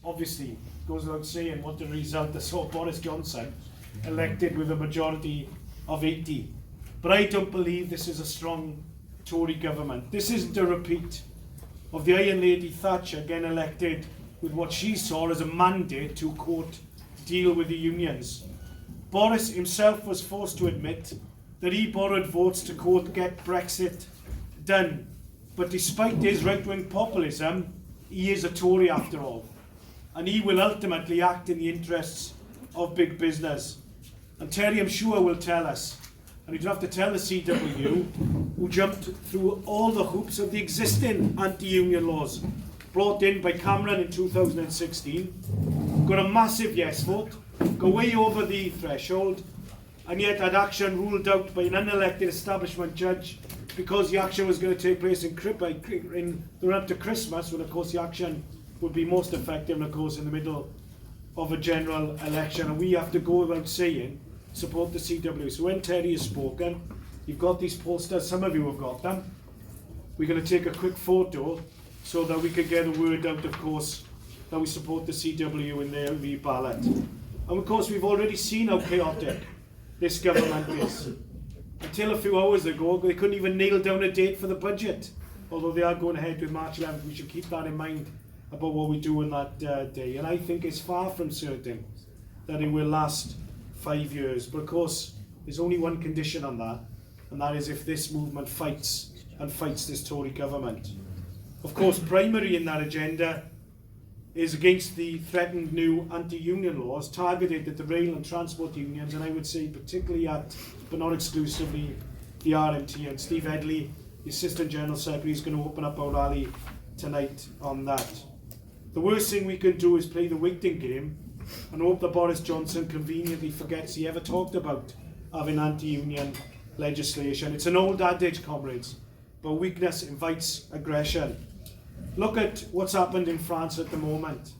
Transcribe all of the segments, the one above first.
obviously, goes without saying what the result. I saw Boris Johnson elected with a majority of 80. But I don't believe this is a strong Tory government. This isn't a repeat of the Iron Lady Thatcher getting elected with what she saw as a mandate to, quote, deal with the unions. Boris himself was forced to admit that he borrowed votes to, quote, get Brexit done. But despite his right-wing populism, he is a Tory after all. And he will ultimately act in the interests of big business. And Terry, I'm sure, will tell us, and you don't have to tell the CW, who jumped through all the hoops of the existing anti-union laws brought in by Cameron in 2016, got a massive yes vote, got way over the threshold, and yet had action ruled out by an unelected establishment judge because the action was going to take place in the run up to Christmas, when of course the action would be most effective, and of course in the middle of a general election. And we have to go without saying, support the CW. So when Terry has spoken, you've got these posters, some of you have got them. We're going to take a quick photo so that we can get the word out, of course, that we support the CW in their re-ballot. And of course we've already seen how chaotic this government is. Until a few hours ago, they couldn't even nail down a date for the budget. Although they are going ahead with March 11th, we should keep that in mind about what we do on that day. And I think it's far from certain that it will last 5 years. But of course, there's only one condition on that, and that is if this movement fights this Tory government. Of course, primary in that agenda is against the threatened new anti-union laws targeted at the rail and transport unions, and I would say particularly at, but not exclusively, the RMT. And Steve Headley, the Assistant General Secretary, is going to open up our rally tonight on that. The worst thing we can do is play the waiting game and hope that Boris Johnson conveniently forgets he ever talked about having anti-union legislation. It's an old adage, comrades, but weakness invites aggression. Look at what's happened in France at the moment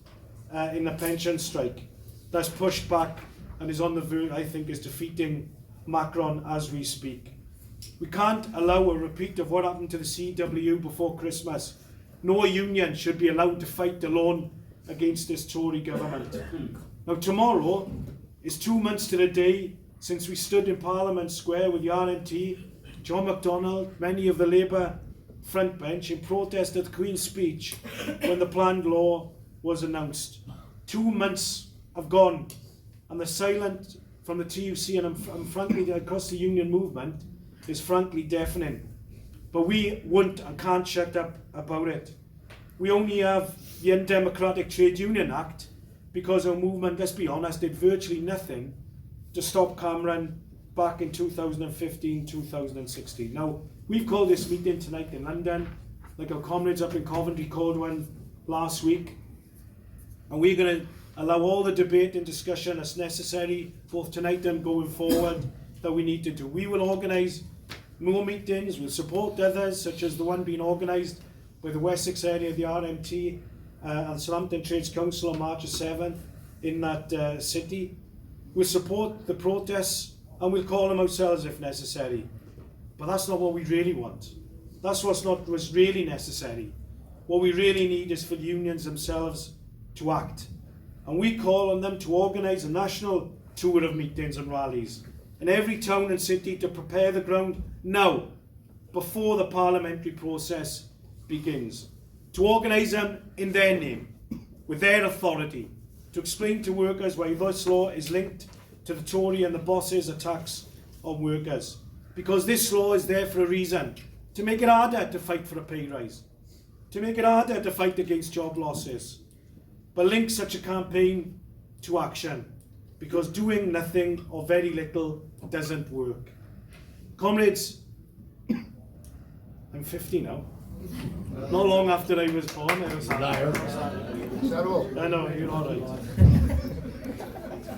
in the pension strike. That's pushed back and is on the verge, I think, is defeating Macron as we speak. We can't allow a repeat of what happened to the CW before Christmas. No union should be allowed to fight alone against this Tory government. Now tomorrow is 2 months to the day since we stood in Parliament Square with the RMT, John MacDonald, many of the Labour frontbench, in protest at the Queen's speech when the planned law was announced. 2 months have gone, and the silence from the TUC and frankly across the union movement is frankly deafening. But we won't and can't shut up about it. We only have the Undemocratic Trade Union Act because our movement, let's be honest, did virtually nothing to stop Cameron back in 2015, 2016. Now, we've called this meeting tonight in London, like our comrades up in Coventry called one last week. And we're going to allow all the debate and discussion that's necessary, both tonight and going forward, that we need to do. We will organise more meetings, we'll support others, such as the one being organised by the Wessex area of the RMT and Southampton Trades Council on March 7th in that city. We'll support the protests and we'll call them ourselves if necessary. But that's not what we really want. That's what's really necessary. What we really need is for the unions themselves to act. And we call on them to organise a national tour of meetings and rallies in every town and city to prepare the ground now, before the parliamentary process begins. To organise them in their name, with their authority, to explain to workers why this law is linked to the Tory and the bosses' attacks on workers. Because this law is there for a reason, to make it harder to fight for a pay rise, to make it harder to fight against job losses. But link such a campaign to action, because doing nothing or very little doesn't work. Comrades, I'm 50 now. Not long after I was born, I was I know, you're all right.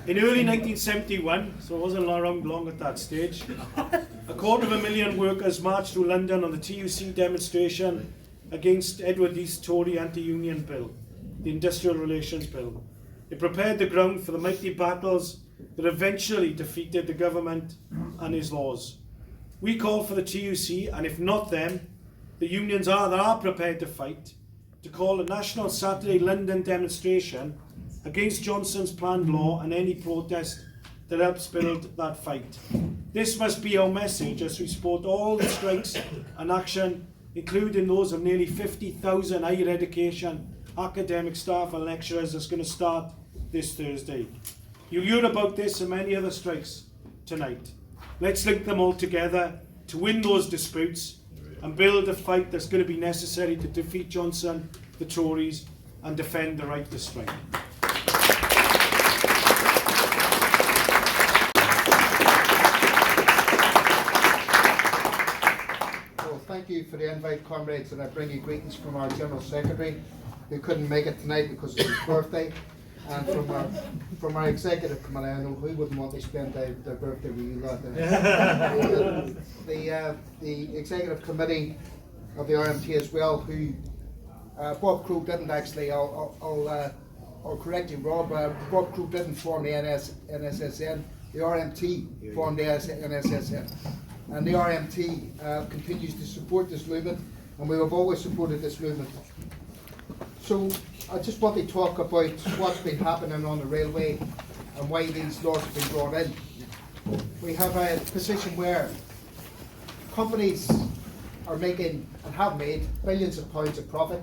In early 1971, so it wasn't around long at that stage, 250,000 workers marched through London on the TUC demonstration against Edward Heath's Tory anti-union bill, the Industrial Relations Bill. It prepared the ground for the mighty battles that eventually defeated the government and his laws. We call for the TUC, and if not them, the unions that are prepared to fight, to call a national Saturday London demonstration against Johnson's planned law and any protest that helps build that fight. This must be our message as we support all the strikes and action, including those of nearly 50,000 higher education, academic staff and lecturers that's going to start this Thursday. You'll hear about this and many other strikes tonight. Let's link them all together to win those disputes and build a fight that's going to be necessary to defeat Johnson, the Tories, and defend the right to strike. Well, thank you for the invite, comrades, and I bring you greetings from our General Secretary, who couldn't make it tonight because of his birthday, and from our executive committee. I know who wouldn't want to spend their birthday with you lot. The executive committee of the RMT as well, who Bob Crew didn't actually. I'll correct you, Rob. Bob Crew didn't form the NSSN. The RMT formed the NSSN, and the RMT continues to support this movement, and we have always supported this movement. So I just want to talk about what's been happening on the railway and why these laws have been brought in. We have a position where companies are making and have made billions of pounds of profit,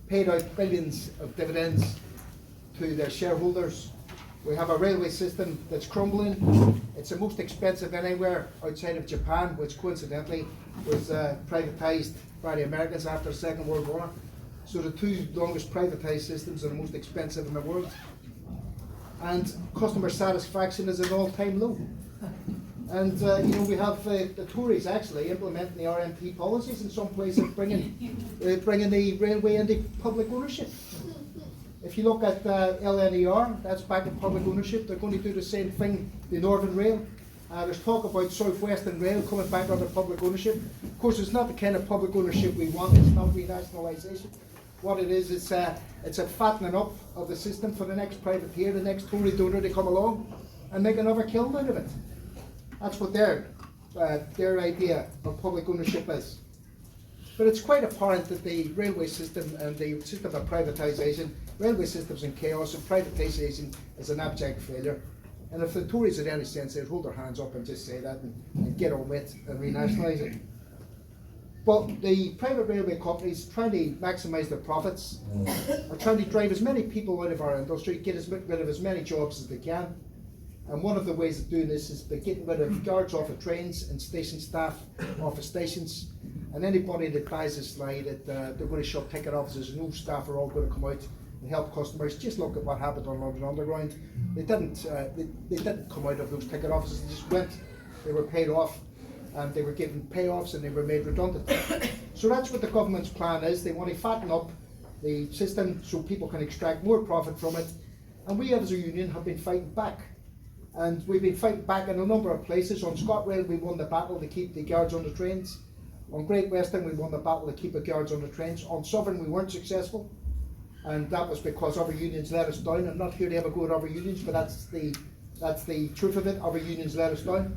paid out billions of dividends to their shareholders. We have a railway system that's crumbling. It's the most expensive anywhere outside of Japan, which coincidentally was privatised by the Americans after the Second World War. So the two longest privatised systems are the most expensive in the world. And customer satisfaction is at an all-time low. And we have the Tories actually implementing the RMT policies in some places, bringing the railway into public ownership. If you look at LNER, that's back in public ownership. They're going to do the same thing, the Northern Rail. There's talk about South Western Rail coming back under public ownership. Of course, it's not the kind of public ownership we want. It's not renationalisation. What it is, it's a fattening up of the system for the next privateer, the next Tory donor to come along and make another kiln out of it. That's what their idea of public ownership is. But it's quite apparent that the railway system and the system of privatisation, railway system's in chaos and privatisation is an abject failure. And if the Tories had any sense, they'd hold their hands up and just say that and get on with it and renationalise it. But the private railway companies trying to maximise their profits are trying to drive as many people out of our industry, get rid of as many jobs as they can. And one of the ways of doing this is by getting rid of guards off of trains and station staff off of stations. And anybody that buys a slide that they're going to shut ticket offices and no staff are all going to come out and help customers. Just look at what happened on London Underground. They didn't come out of those ticket offices. They just went. They were paid off. And they were given payoffs and they were made redundant. So that's what the government's plan is. They want to fatten up the system so people can extract more profit from it. And we as a union have been fighting back. And we've been fighting back in a number of places. On ScotRail we won the battle to keep the guards on the trains. On Great Western we won the battle to keep the guards on the trains. On Southern we weren't successful. And that was because other unions let us down. I'm not here to have a go at other unions, but that's the truth of it. Other unions let us down.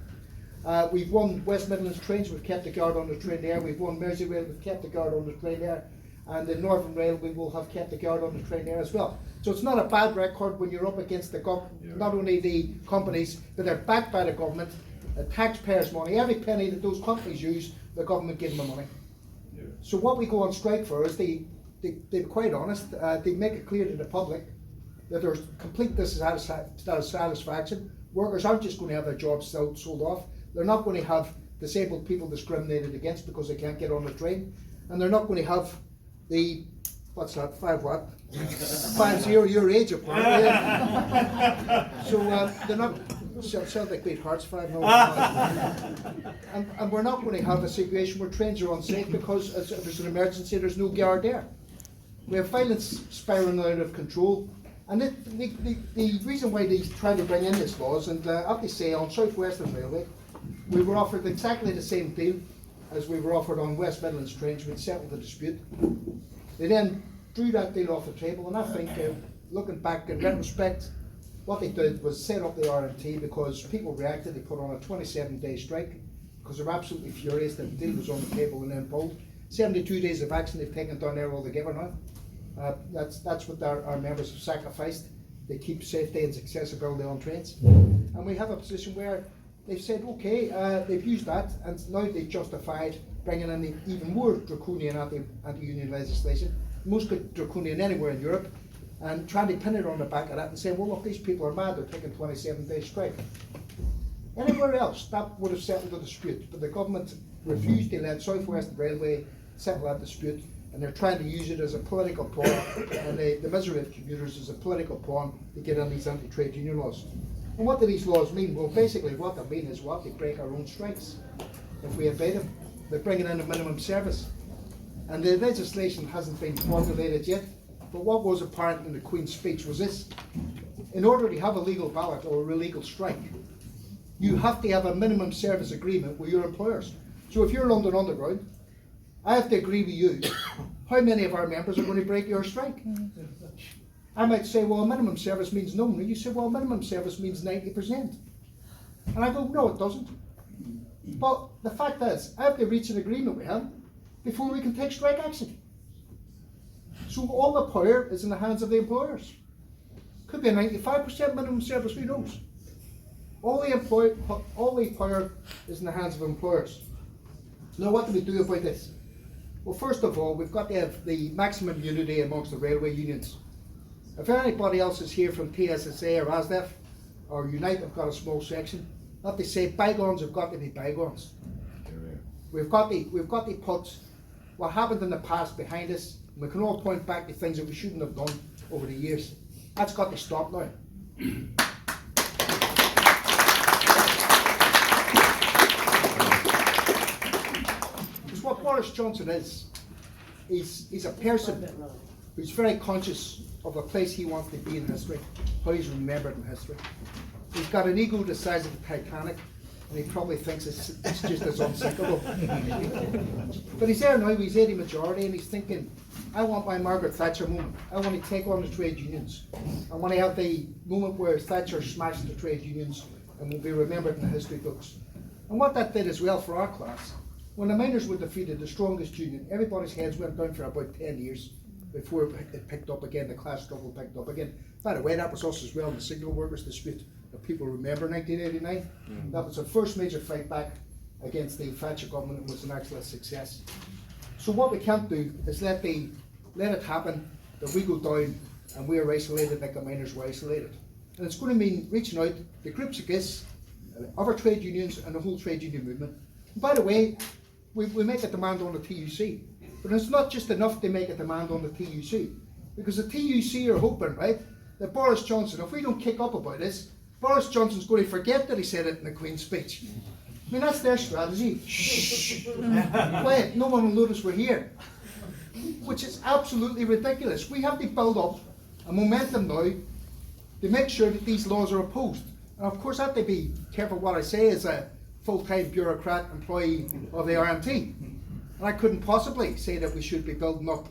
We've won West Midlands trains, we've kept the guard on the train there. We've won Merseyrail, we've kept the guard on the train there. And the Northern Rail, we will have kept the guard on the train there as well. So it's not a bad record when you're up against not only the companies, but they're backed by the government, taxpayers' money. Every penny that those companies use, the government gives them the money. Yeah. So what we go on strike for is they're quite honest, they make it clear to the public that there's complete dissatisfaction. Workers aren't just going to have their jobs sold off. They're not going to have disabled people discriminated against because they can't get on the train. And they're not going to have the, what's that, 50 your age apparently. So they're not, Celtic beat Hearts 5-0. And we're not going to have a situation where trains are unsafe because if there's an emergency there's no guard there. We have violence spiralling out of control. And the reason why they try to bring in this laws, and I have to say on South Western Railway, we were offered exactly the same deal as we were offered on West Midlands trains. We'd settled the dispute. They then drew that deal off the table, and I think, looking back in retrospect, what they did was set up the RMT because people reacted. They put on a 27-day strike because they were absolutely furious that the deal was on the table and then pulled. 72 days of action, they've taken down there altogether now. That's what our members have sacrificed. They keep safety and accessibility on trains. And we have a position where they've said, okay, they've used that, and now they've justified bringing in the even more draconian anti-union legislation, most draconian anywhere in Europe, and trying to pin it on the back of that and say, well, look, these people are mad, they're taking 27-day strike. Anywhere else, that would have settled the dispute, but the government refused to let South West Railway settle that dispute, and they're trying to use it as a political pawn, and the misery of commuters as a political pawn to get on these anti-trade union laws. And what do these laws mean? Well, basically what they mean is what? They break our own strikes if we obey them. They're bringing in a minimum service. And the legislation hasn't been formulated yet, but what was apparent in the Queen's speech was this. In order to have a legal ballot or a legal strike, you have to have a minimum service agreement with your employers. So if you're London Underground, I have to agree with you how many of our members are going to break your strike. I might say, well, minimum service means no. And you say, well, minimum service means 90%. And I go, no, it doesn't. But the fact is, I have to reach an agreement with him before we can take strike action. So all the power is in the hands of the employers. Could be a 95% minimum service, who knows? All the power is in the hands of employers. Now, what do we do about this? Well, first of all, we've got to have the maximum unity amongst the railway unions. If anybody else is here from TSSA or ASDEF or Unite, have got a small section, not to say bygones have got to be bygones. We've got to put what happened in the past behind us, and we can all point back to things that we shouldn't have done over the years. That's got to stop now. Because what Boris Johnson is, he's a person who's very conscious of the place he wants to be in history, how he's remembered in history. He's got an ego the size of the Titanic, and he probably thinks it's just as unsinkable. But he's there now, he's 80 majority, and he's thinking, I want my Margaret Thatcher moment. I want to take on the trade unions. I want to have the moment where Thatcher smashed the trade unions and will be remembered in the history books. And what that did as well for our class, when the miners were defeated, the strongest union, everybody's heads went down for about 10 years before it picked up again, the class struggle picked up again. By the way, that was us as well, the signal workers dispute. If people remember 1989, that was the first major fight back against the Thatcher government, and was an excellent success. So what we can't do is let it happen, that we go down and we are isolated like the miners were isolated. And it's going to mean reaching out to groups like this, other trade unions and the whole trade union movement. And by the way, we make a demand on the TUC, but it's not just enough to make a demand on the TUC, because the TUC are hoping, right, that Boris Johnson, if we don't kick up about this, Boris Johnson's going to forget that he said it in the Queen's speech. I mean, that's their strategy. Shh. Quiet, no one will notice we're here. Which is absolutely ridiculous. We have to build up a momentum now to make sure that these laws are opposed. And of course, I have to be careful what I say as a full-time bureaucrat employee of the RMT. And I couldn't possibly say that we should be building up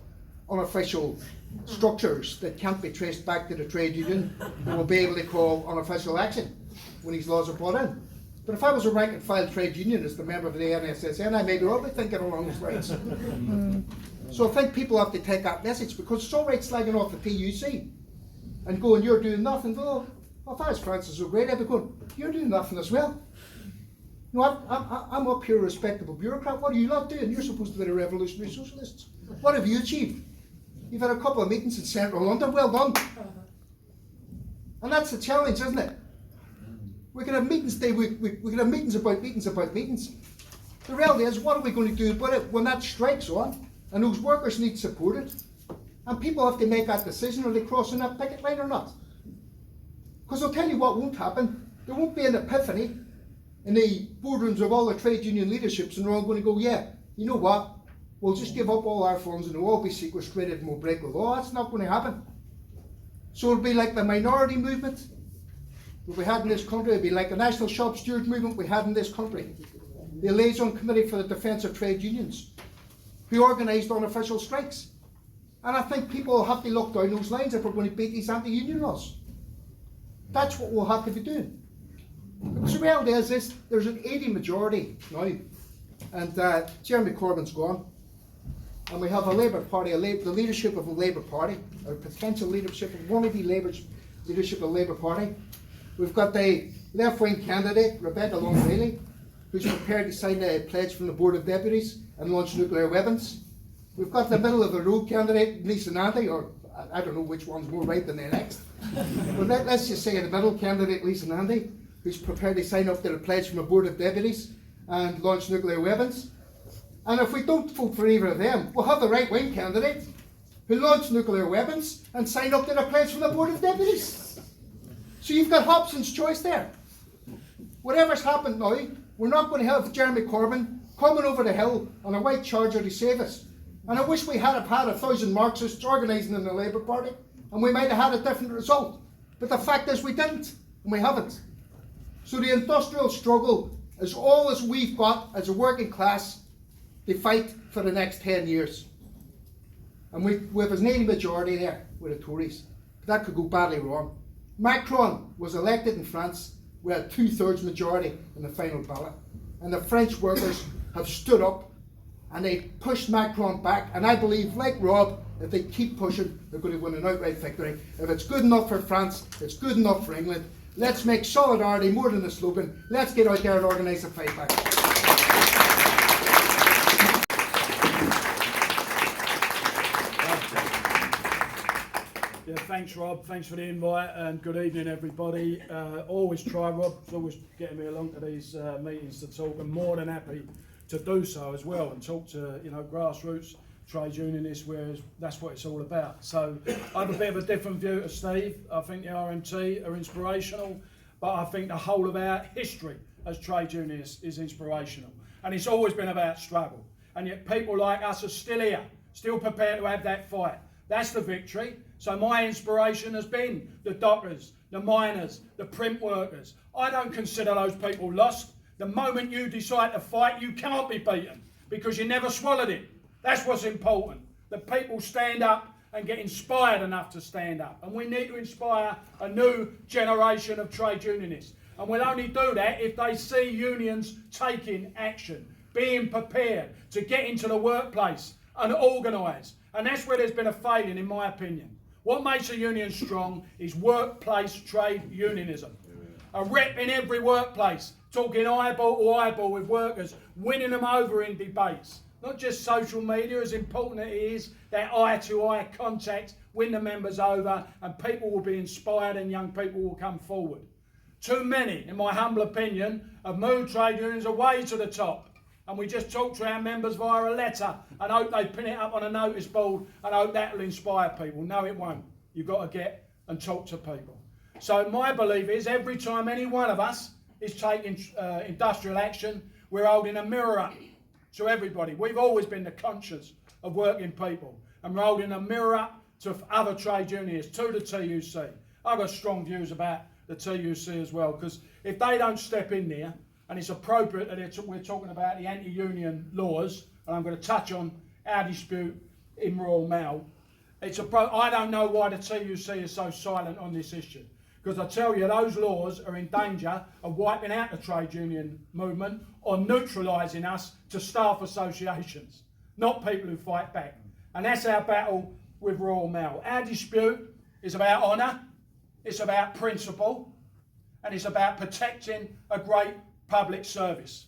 unofficial structures that can't be traced back to the trade union and will be able to call unofficial action when these laws are brought in. But if I was a rank and file trade unionist, a member of the NSSN, I maybe ought to be thinking along those lines. So I think people have to take that message, because it's all right slagging off the TUC and going, you're doing nothing. Well, if I was Francis O'Grady, I'd be going, you're doing nothing as well. No, I'm up here a respectable bureaucrat. What are you not doing? You're supposed to be the revolutionary socialists. What have you achieved? You've had a couple of meetings in central London. Well done. And that's the challenge, isn't it? We can have meetings day week. We can have meetings about meetings about meetings. The reality is, what are we going to do about it when that strike's on and those workers need supported? And people have to make that decision, are they crossing that picket line or not? Because I'll tell you what won't happen. There won't be an epiphany in the boardrooms of all the trade union leaderships, and they're all going to go, yeah, you know what? We'll just give up all our funds and they'll all be sequestrated and we'll break the law. That's not going to happen. So it'll be like the minority movement that we had in this country. It'll be like the National Shop Steward movement we had in this country. The Liaison Committee for the Defence of Trade Unions, who organised unofficial strikes. And I think people will have to look down those lines if we're going to beat these anti-union laws. That's what we'll have to be doing. Because the reality is this, there's an 80 majority now, and Jeremy Corbyn's gone. and we have a Labour Party, the leadership of a Labour Party, or potential leadership of wannabe leadership of the Labour Party. We've got the left-wing candidate, Rebecca Long-Bailey, who's prepared to sign a pledge from the Board of Deputies and launch nuclear weapons. We've got the middle-of-the-road candidate, Lisa Nandy, or I don't know which one's more right than the next. But let's just say the middle candidate, Lisa Nandy, who's prepared to sign up to the pledge from the Board of Deputies and launch nuclear weapons. And if we don't vote for either of them, we'll have the right-wing candidate who launched nuclear weapons and signed up to the pledge from the Board of Deputies. So you've got Hobson's choice there. Whatever's happened now, we're not going to have Jeremy Corbyn coming over the hill on a white charger to save us. And I wish we had 1,000 Marxists organising in the Labour Party, and we might have had a different result. But the fact is we didn't, and we haven't. So the industrial struggle is all as we've got as a working class to fight for the next 10 years. And we have a nearly majority there with the Tories. But that could go badly wrong. Macron was elected in France with a 2/3 majority in the final ballot. And the French workers have stood up and they pushed Macron back. And I believe, like Rob, if they keep pushing, they're going to win an outright victory. If it's good enough for France, it's good enough for England. Let's make solidarity more than a slogan. Let's get out there and organise a fight back. Yeah, thanks Rob, thanks for the invite and good evening everybody. Always try, Rob, it's always getting me along to these meetings to talk. I'm more than happy to do so as well and talk to grassroots trade unionists, whereas that's what it's all about. So I have a bit of a different view to Steve. I think the RMT are inspirational, but I think the whole of our history as trade unionists is inspirational. And it's always been about struggle. And yet people like us are still here, still prepared to have that fight. That's the victory. So my inspiration has been the dockers, the miners, the print workers. I don't consider those people lost. The moment you decide to fight, you cannot be beaten because you never swallowed it. That's what's important. That people stand up and get inspired enough to stand up. And we need to inspire a new generation of trade unionists. And we'll only do that if they see unions taking action, being prepared to get into the workplace and organise. And that's where there's been a failing, in my opinion. What makes a union strong is workplace trade unionism. A rep in every workplace, talking eyeball to eyeball with workers, winning them over in debates. Not just social media, as important it is, that eye-to-eye contact, win the members over, and people will be inspired and young people will come forward. Too many, in my humble opinion, have moved trade unions away to the top. And we just talk to our members via a letter and hope they pin it up on a notice board and hope that will inspire people. No, it won't. You've got to get and talk to people. So my belief is every time any one of us is taking industrial action, we're holding a mirror up to everybody. We've always been the conscience of working people, and we're holding a mirror up to other trade unionists, to the TUC. I've got strong views about the TUC as well, because if they don't step in there, and it's appropriate that we're talking about the anti-union laws, and I'm going to touch on our dispute in Royal Mail. I don't know why the TUC is so silent on this issue, because I tell you those laws are in danger of wiping out the trade union movement or neutralising us to staff associations, not people who fight back. And that's our battle with Royal Mail. Our dispute is about honour, it's about principle, and it's about protecting a great public service.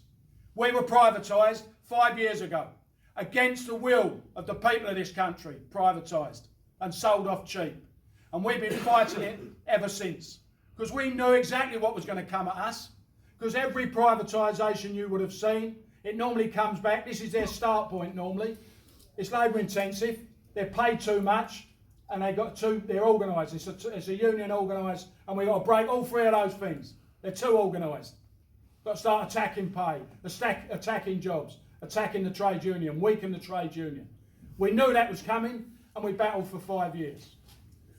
We were privatised 5 years ago, against the will of the people of this country, privatised and sold off cheap. And we've been fighting it ever since, because we knew exactly what was going to come at us, because every privatisation you would have seen, it normally comes back, this is their start point normally, it's labour intensive, they're paid too much, and they're organised, it's a union organised, and we've got to break all three of those things. They're too organised. Got to start attacking pay, attacking jobs, attacking the trade union, weaken the trade union. We knew that was coming, and we battled for 5 years.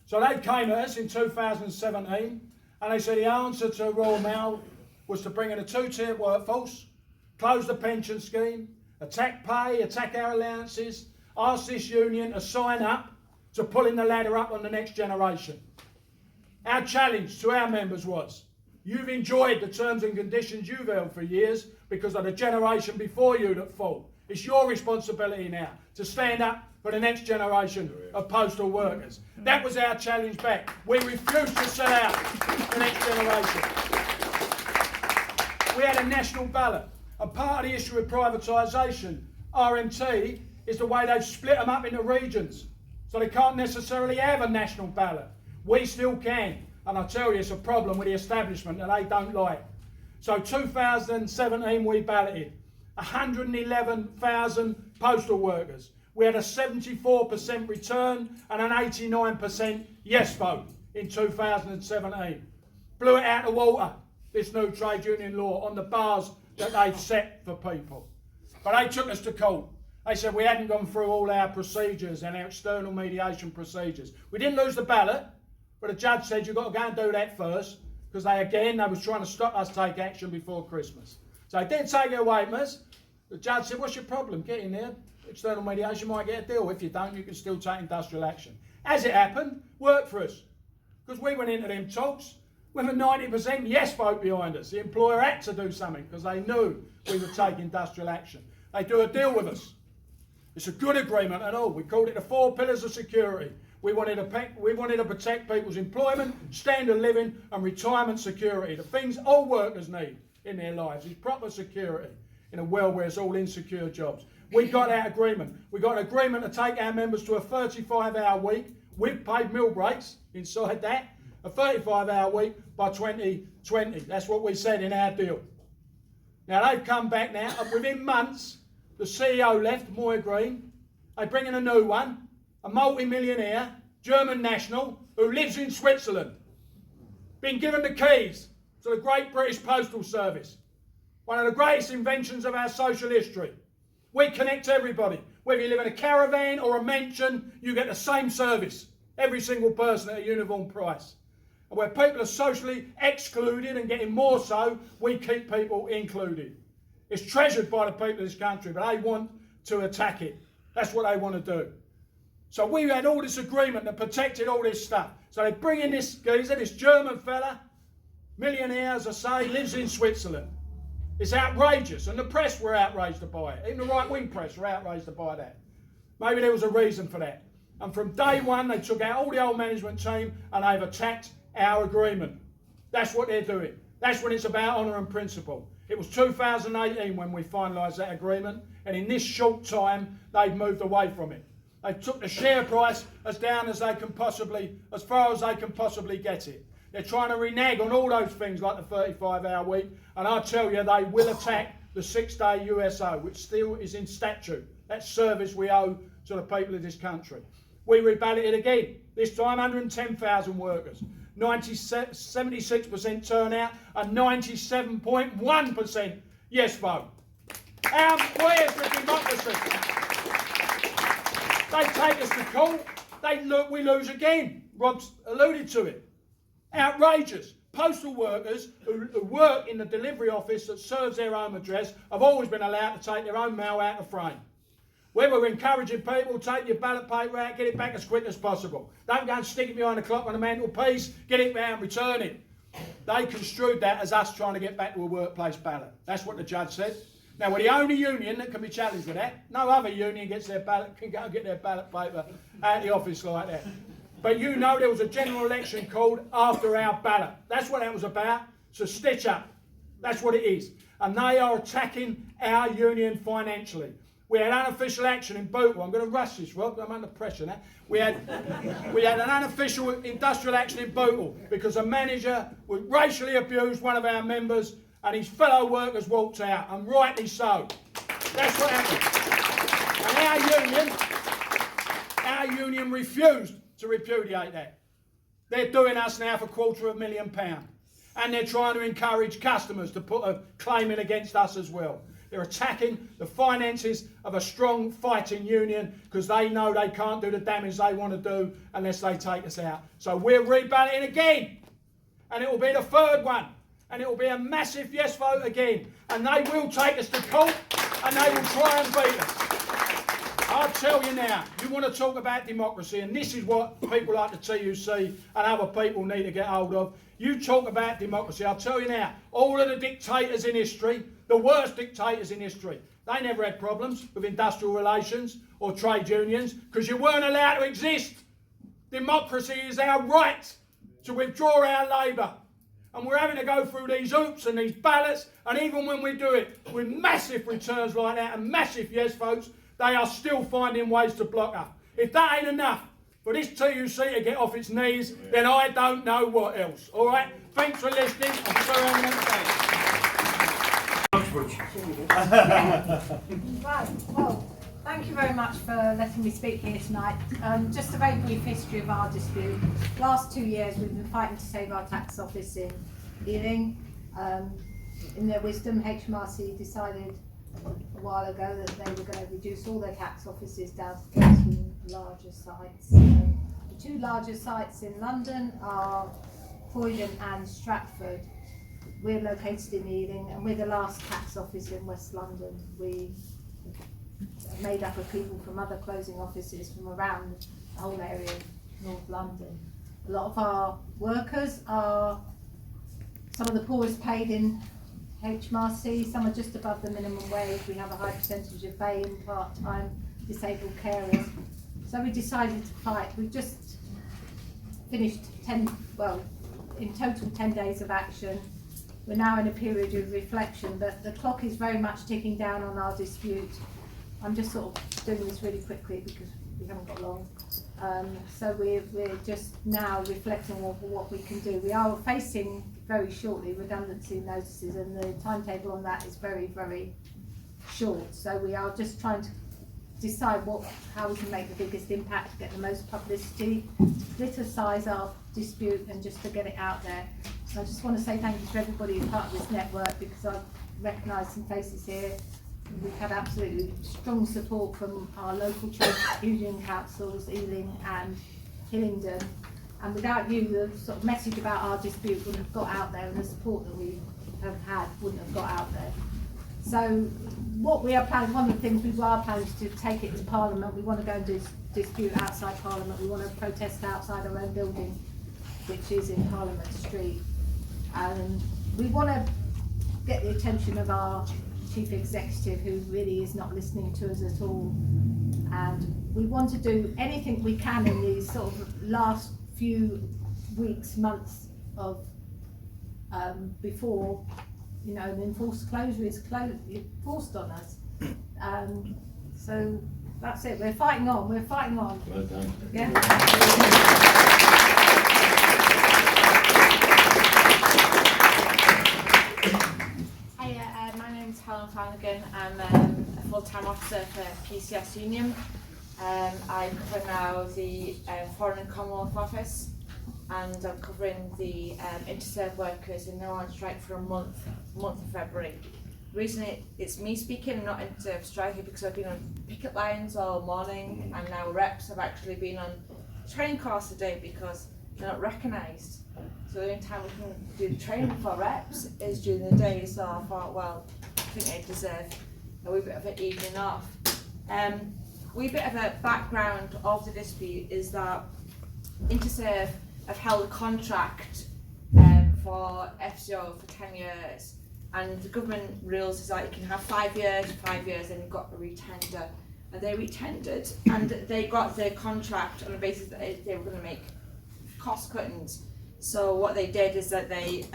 So they came at us in 2017, and they said the answer to Royal Mail was to bring in a two-tier workforce, close the pension scheme, attack pay, attack our allowances, ask this union to sign up to pulling the ladder up on the next generation. Our challenge to our members was, you've enjoyed the terms and conditions you've held for years because of the generation before you that fought. It's your responsibility now to stand up for the next generation of postal workers. That was our challenge back. We refused to sell out the next generation. We had a national ballot. And part of the issue with privatisation, RMT, is the way they've split them up into regions. So they can't necessarily have a national ballot. We still can. And I tell you, it's a problem with the establishment that they don't like. So 2017 we balloted 111,000 postal workers. We had a 74% return and an 89% yes vote in 2017. Blew it out of the water, this new trade union law, on the bars that they've set for people. But they took us to court. They said we hadn't gone through all our procedures and our external mediation procedures. We didn't lose the ballot, but the judge said you've got to go and do that first, because they was trying to stop us take action before Christmas. So they did take it away from us. The judge said, what's your problem? Get in there. External mediation might get a deal. If you don't, you can still take industrial action. As it happened, worked for us. Because we went into them talks with a 90% yes vote behind us. The employer had to do something because they knew we would take industrial action. They do a deal with us. It's a good agreement and all. We called it the 4 pillars of security. We wanted to protect people's employment, standard of living and retirement security. The things all workers need in their lives is proper security in a world where it's all insecure jobs. We got that agreement. We got an agreement to take our members to a 35-hour week with paid meal breaks inside that, a 35-hour week by 2020. That's what we said in our deal. Now they've come back now, and within months, the CEO left, Moya Green. They bring in a new one, a multi-millionaire, German national, who lives in Switzerland. Been given the keys to the great British Postal Service. One of the greatest inventions of our social history. We connect everybody. Whether you live in a caravan or a mansion, you get the same service. Every single person at a uniform price. And where people are socially excluded and getting more so, we keep people included. It's treasured by the people of this country, but they want to attack it. That's what they want to do. So we had all this agreement that protected all this stuff. So they bring in this geezer, this German fella, millionaire, as I say, lives in Switzerland. It's outrageous, and the press were outraged to buy it. Even the right-wing press were outraged to buy that. Maybe there was a reason for that. And from day one, they took out all the old management team and they've attacked our agreement. That's what they're doing. That's when it's about honour and principle. It was 2018 when we finalised that agreement, and in this short time, they've moved away from it. They took the share price as down as they can possibly, as far as they can possibly get it. They're trying to renege on all those things like the 35-hour week, and I tell you, they will attack the 6-day USO, which still is in statute. That service we owe to the people of this country. We re-balloted again, this time 110,000 workers, 76% turnout, and 97.1% yes vote. Where's the democracy? They take us to court, we lose again. Rob's alluded to it. Outrageous. Postal workers who work in the delivery office that serves their home address have always been allowed to take their own mail out of frame. We're encouraging people, take your ballot paper out, get it back as quick as possible. Don't go and stick it behind the clock on the mantelpiece, get it out and return it. They construed that as us trying to get back to a workplace ballot. That's what the judge said. Now, we're the only union that can be challenged with that. No other union can go and get their ballot paper out of the office like that. But you know there was a general election called after our ballot. That's what that was about. It's a stitch up. That's what it is. And they are attacking our union financially. We had unofficial action in Bootle. I'm going to rush this, Rob. I'm under pressure now. We had an unofficial industrial action in Bootle because a manager racially abused one of our members and his fellow workers walked out, and rightly so. That's what happened. And our union refused to repudiate that. They're doing us now for £250,000. And they're trying to encourage customers to put a claim in against us as well. They're attacking the finances of a strong fighting union because they know they can't do the damage they want to do unless they take us out. So we're re-balloting again. And it will be the third one. And it will be a massive yes vote again. And they will take us to court and they will try and beat us. I'll tell you now, you want to talk about democracy, and this is what people like the TUC and other people need to get hold of. You talk about democracy, I'll tell you now, all of the dictators in history, the worst dictators in history, They never had problems with industrial relations or trade unions because you weren't allowed to exist. Democracy is our right to withdraw our labour. And we're having to go through these hoops and these ballots, and even when we do it with massive returns like that and massive yes votes, they are still finding ways to block us. If that ain't enough for this TUC to get off its knees, then I don't know what else. All right? Thanks for listening. I'm sorry I'm going to say. Right, well, thank you very much for letting me speak here tonight. Just a very brief history of our dispute. Last 2 years we've been fighting to save our tax office in Ealing. In their wisdom, HMRC decided a while ago that they were going to reduce all their tax offices down to 13 larger sites. The two largest sites in London are Croydon and Stratford. We're located in Ealing and we're the last tax office in West London. We are made up of people from other closing offices from around the whole area of North London. A lot of our workers are some of the poorest paid in HMRC, some are just above the minimum wage. We have a high percentage of BAME, part-time disabled carers. So we decided to fight. We've just finished in total 10 days of action. We're now in a period of reflection, but the clock is very much ticking down on our dispute. I'm just sort of doing this really quickly because we haven't got long. So we're just now reflecting on what we can do. We are facing very shortly redundancy notices, and the timetable on that is very, very short. So we are just trying to decide how we can make the biggest impact, to get the most publicity, criticise our dispute and just to get it out there. And I just want to say thank you to everybody who's part of this network, because I've recognised some faces here. We've had absolutely strong support from our local trade union councils, Ealing and Hillingdon. And without you, the sort of message about our dispute wouldn't have got out there, and the support that we have had wouldn't have got out there. So what we are planning, one of the things we are planning is to take it to Parliament. We want to go and dispute outside Parliament. We want to protest outside our own building, which is in Parliament Street. And we want to get the attention of our Chief Executive, who really is not listening to us at all. And we want to do anything we can in these sort of last few weeks, months of before, you know, an enforced closure is forced on us. So that's it. We're fighting on. We're fighting on. Well done. Yeah. Hiya, my name's Helen Flanagan. I'm a full-time officer for PCS Union. I cover now the Foreign and Commonwealth Office, and I'm covering the interserve workers who are now on strike for a month of February. The reason it's me speaking, not interserve striking, because I've been on picket lines all morning, and now reps have actually been on training course today because they're not recognised. So the only time we can do the training for reps is during the day, so I thought, well, I think they deserve a wee bit of an evening off. Wee bit of a background of the dispute is that Interserve have held a contract for FCO for 10 years, and the government rules is that you can have 5 years, then you've got a retender. And they retendered, and they got their contract on the basis that they were going to make cost cuttings. So what they did is that they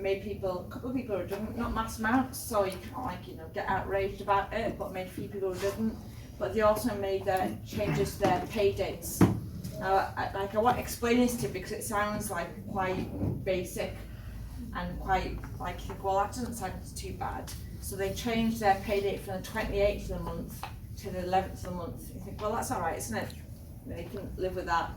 made a couple of people redundant, not mass amounts, so you can't get outraged about it, but made a few people redundant. But they also made changes to their pay dates. Now, I want to explain this to you because it sounds like quite basic and quite well, that doesn't sound too bad. So they changed their pay date from the 28th of the month to the 11th of the month. You think, well, that's all right, isn't it? They can live with that.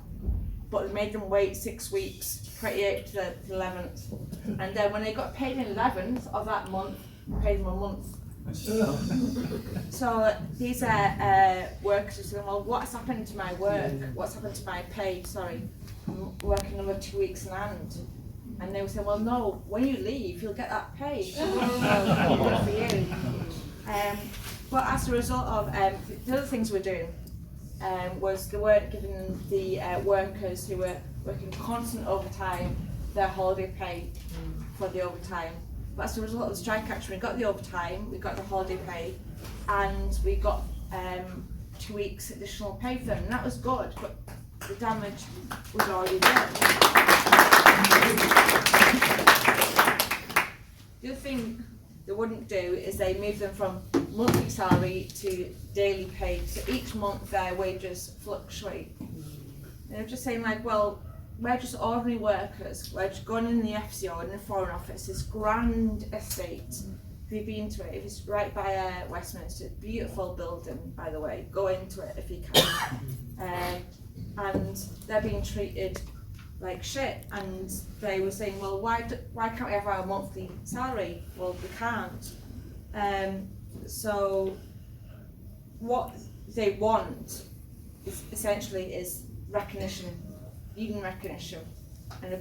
But they made them wait 6 weeks, 28th to the 11th. And then when they got paid in the 11th of that month, paid them a month. So these workers are saying, well, what's happened to my work? What's happened to my pay? Sorry, I'm working another 2 weeks in hand. And they were saying, well, no, when you leave, you'll get that pay. Well, good for you. But as a result of the other things we're doing, was they weren't giving the workers who were working constant overtime their holiday pay for the overtime. But as a result of the strike action, we got the overtime, we got the holiday pay, and we got 2 weeks additional pay for them, and that was good, but the damage was already done. The other thing they wouldn't do is they move them from monthly salary to daily pay, so each month their wages fluctuate. They're just saying like, well, we're just ordinary workers, we're just going in the FCO in the Foreign Office, this grand estate. If you've been to it, if it's right by Westminster, beautiful building, by the way, go into it if you can. And they're being treated like shit, and they were saying, well, why can't we have our monthly salary? Well, we can't. So what they want is essentially is recognition, union recognition, and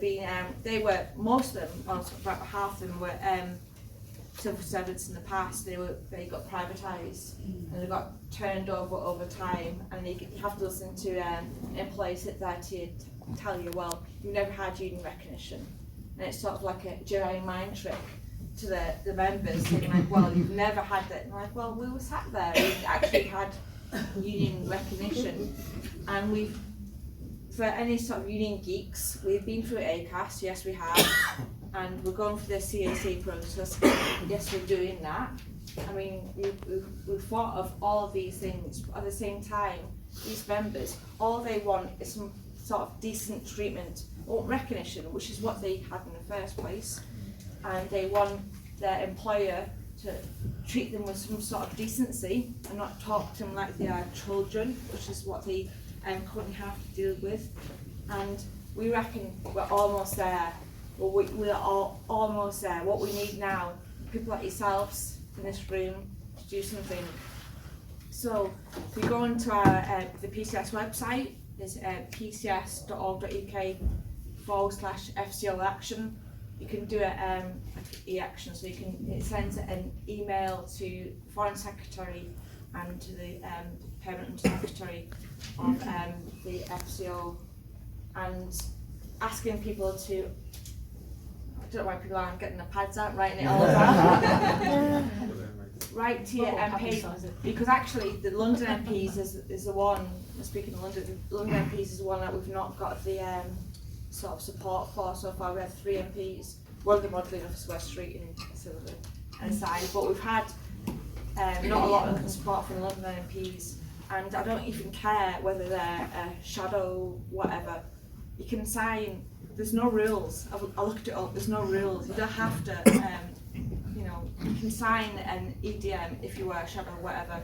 they were, most of them, well, about half of them were civil servants in the past. They got privatised and they got turned over time, and you have to listen to employees sit there to tell you, well, you've never had union recognition, and it's sort of like a Jedi mind trick to the members, saying like, well, you've never had that, and like, well, we were sat there, we actually had union recognition, and for any sort of union geeks, we've been through ACAS, yes we have, and we're going through the CAC process, yes we're doing that. I mean, we've thought of all of these things, but at the same time, these members, all they want is some sort of decent treatment, or recognition, which is what they had in the first place, and they want their employer to treat them with some sort of decency and not talk to them like they are children, which is what they currently have to deal with. And we reckon we're almost there. Well, we're all almost there. What we need now, people like yourselves in this room, to do something. So if you go into the PCS website, there's pcs.org.uk/FCO action. You can do e-action, so it sends an email to the Foreign Secretary and to the Permanent Secretary of the FCO, and asking people to, I don't know why people aren't getting their pads out, writing it all down. Write to your MP, because actually the London MPs is the one, speaking of London, the London MPs is the one that we've not got the sort of support for so far. We have 3 MPs, one of them oddly enough is West Street and side, but we've had not a lot of support from London MPs, and I don't even care whether they're shadow whatever. You can sign, there's no rules. I looked it up, there's no rules. You don't have to, you know, you can sign an EDM if you were a shadow whatever.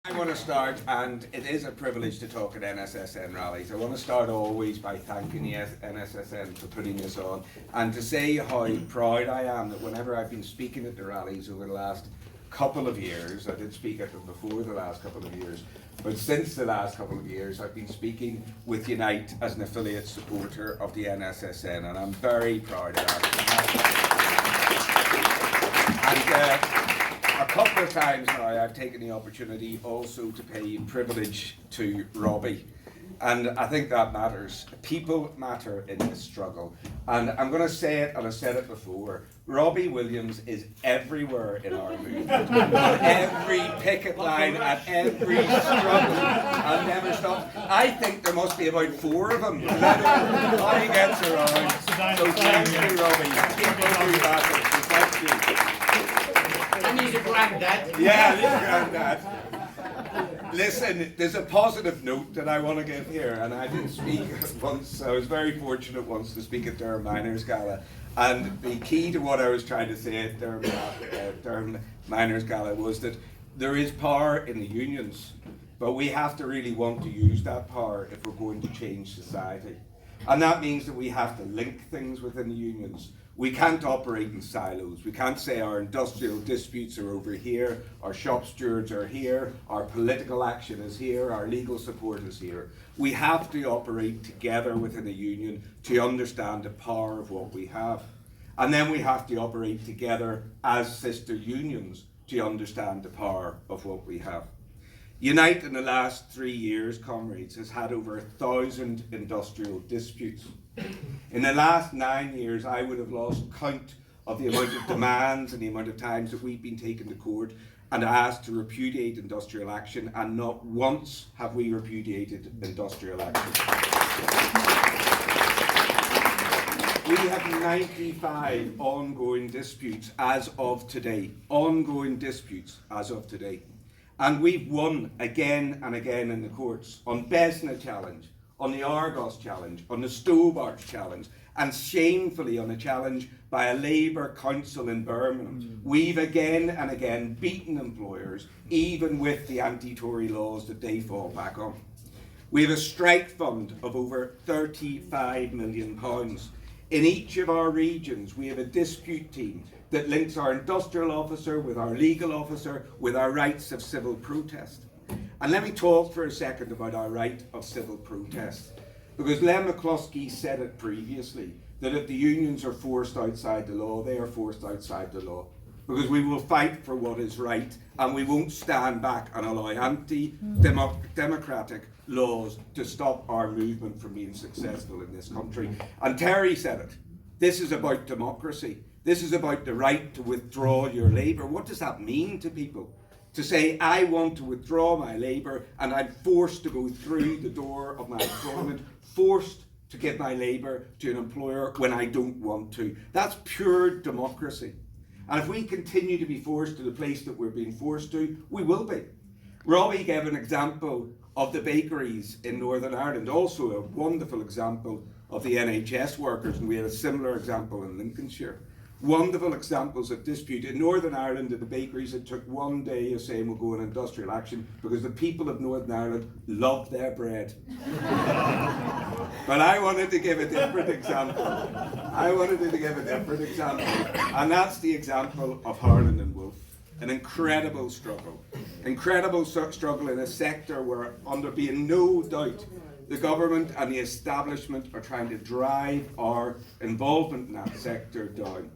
I want to start, and it is a privilege to talk at NSSN rallies. I want to start always by thanking the NSSN for putting this on, and to say how proud I am that whenever I've been speaking at the rallies over the last couple of years, I did speak at them before the last couple of years, but since the last couple of years I've been speaking with Unite as an affiliate supporter of the NSSN, and I'm very proud of that. And a couple of times now I've taken the opportunity also to pay privilege to Robbie, and I think that matters. People matter in this struggle, and I'm going to say it, and I've said it before, Robbie Williams is everywhere in our movement, on every picket line, at every struggle, and never stops. I think there must be about 4 of them, how he gets around. So thank you, Robbie. Keep on doing that. Thank you. I need a granddad. Yeah, granddad. Listen, there's a positive note that I want to give here, and I did speak once. I was very fortunate once to speak at Durham Miners Gala, and the key to what I was trying to say at Durham Miners Gala was that there is power in the unions, but we have to really want to use that power if we're going to change society. And that means that we have to link things within the unions. We can't operate in silos. We can't say our industrial disputes are over here, our shop stewards are here, our political action is here, our legal support is here. We have to operate together within a union to understand the power of what we have. And then we have to operate together as sister unions to understand the power of what we have. Unite in the last 3 years, comrades, has had over 1,000 industrial disputes. In the last 9 years, I would have lost count of the amount of demands and the amount of times that we've been taken to court and asked to repudiate industrial action, and not once have we repudiated industrial action. We have 95 ongoing disputes as of today. Ongoing disputes as of today. And we've won again and again in the courts on Besna challenge, on the Argos challenge, on the Stewards challenge, and shamefully on a challenge by a Labour council in Birmingham. We've again and again beaten employers, even with the anti-Tory laws that they fall back on. We have a strike fund of over £35 million. In each of our regions, we have a dispute team that links our industrial officer with our legal officer with our rights of civil protest. And let me talk for a second about our right of civil protest, because Len McCluskey said it previously, that if the unions are forced outside the law, they are forced outside the law. Because we will fight for what is right, and we won't stand back and allow anti-democratic laws to stop our movement from being successful in this country. And Terry said it. This is about democracy. This is about the right to withdraw your labour. What does that mean to people? To say, I want to withdraw my labour and I'm forced to go through the door of my employment, forced to give my labour to an employer when I don't want to. That's pure democracy. And if we continue to be forced to the place that we're being forced to, we will be. Robbie gave an example of the bakeries in Northern Ireland, also a wonderful example of the NHS workers, and we had a similar example in Lincolnshire. Wonderful examples of dispute. In Northern Ireland, in the bakeries, it took 1 day of saying we'll go in industrial action because the people of Northern Ireland love their bread. But I wanted to give a different example. And that's the example of Harland and Wolff. An incredible struggle. Incredible struggle in a sector where, under being no doubt, the government and the establishment are trying to drive our involvement in that sector down.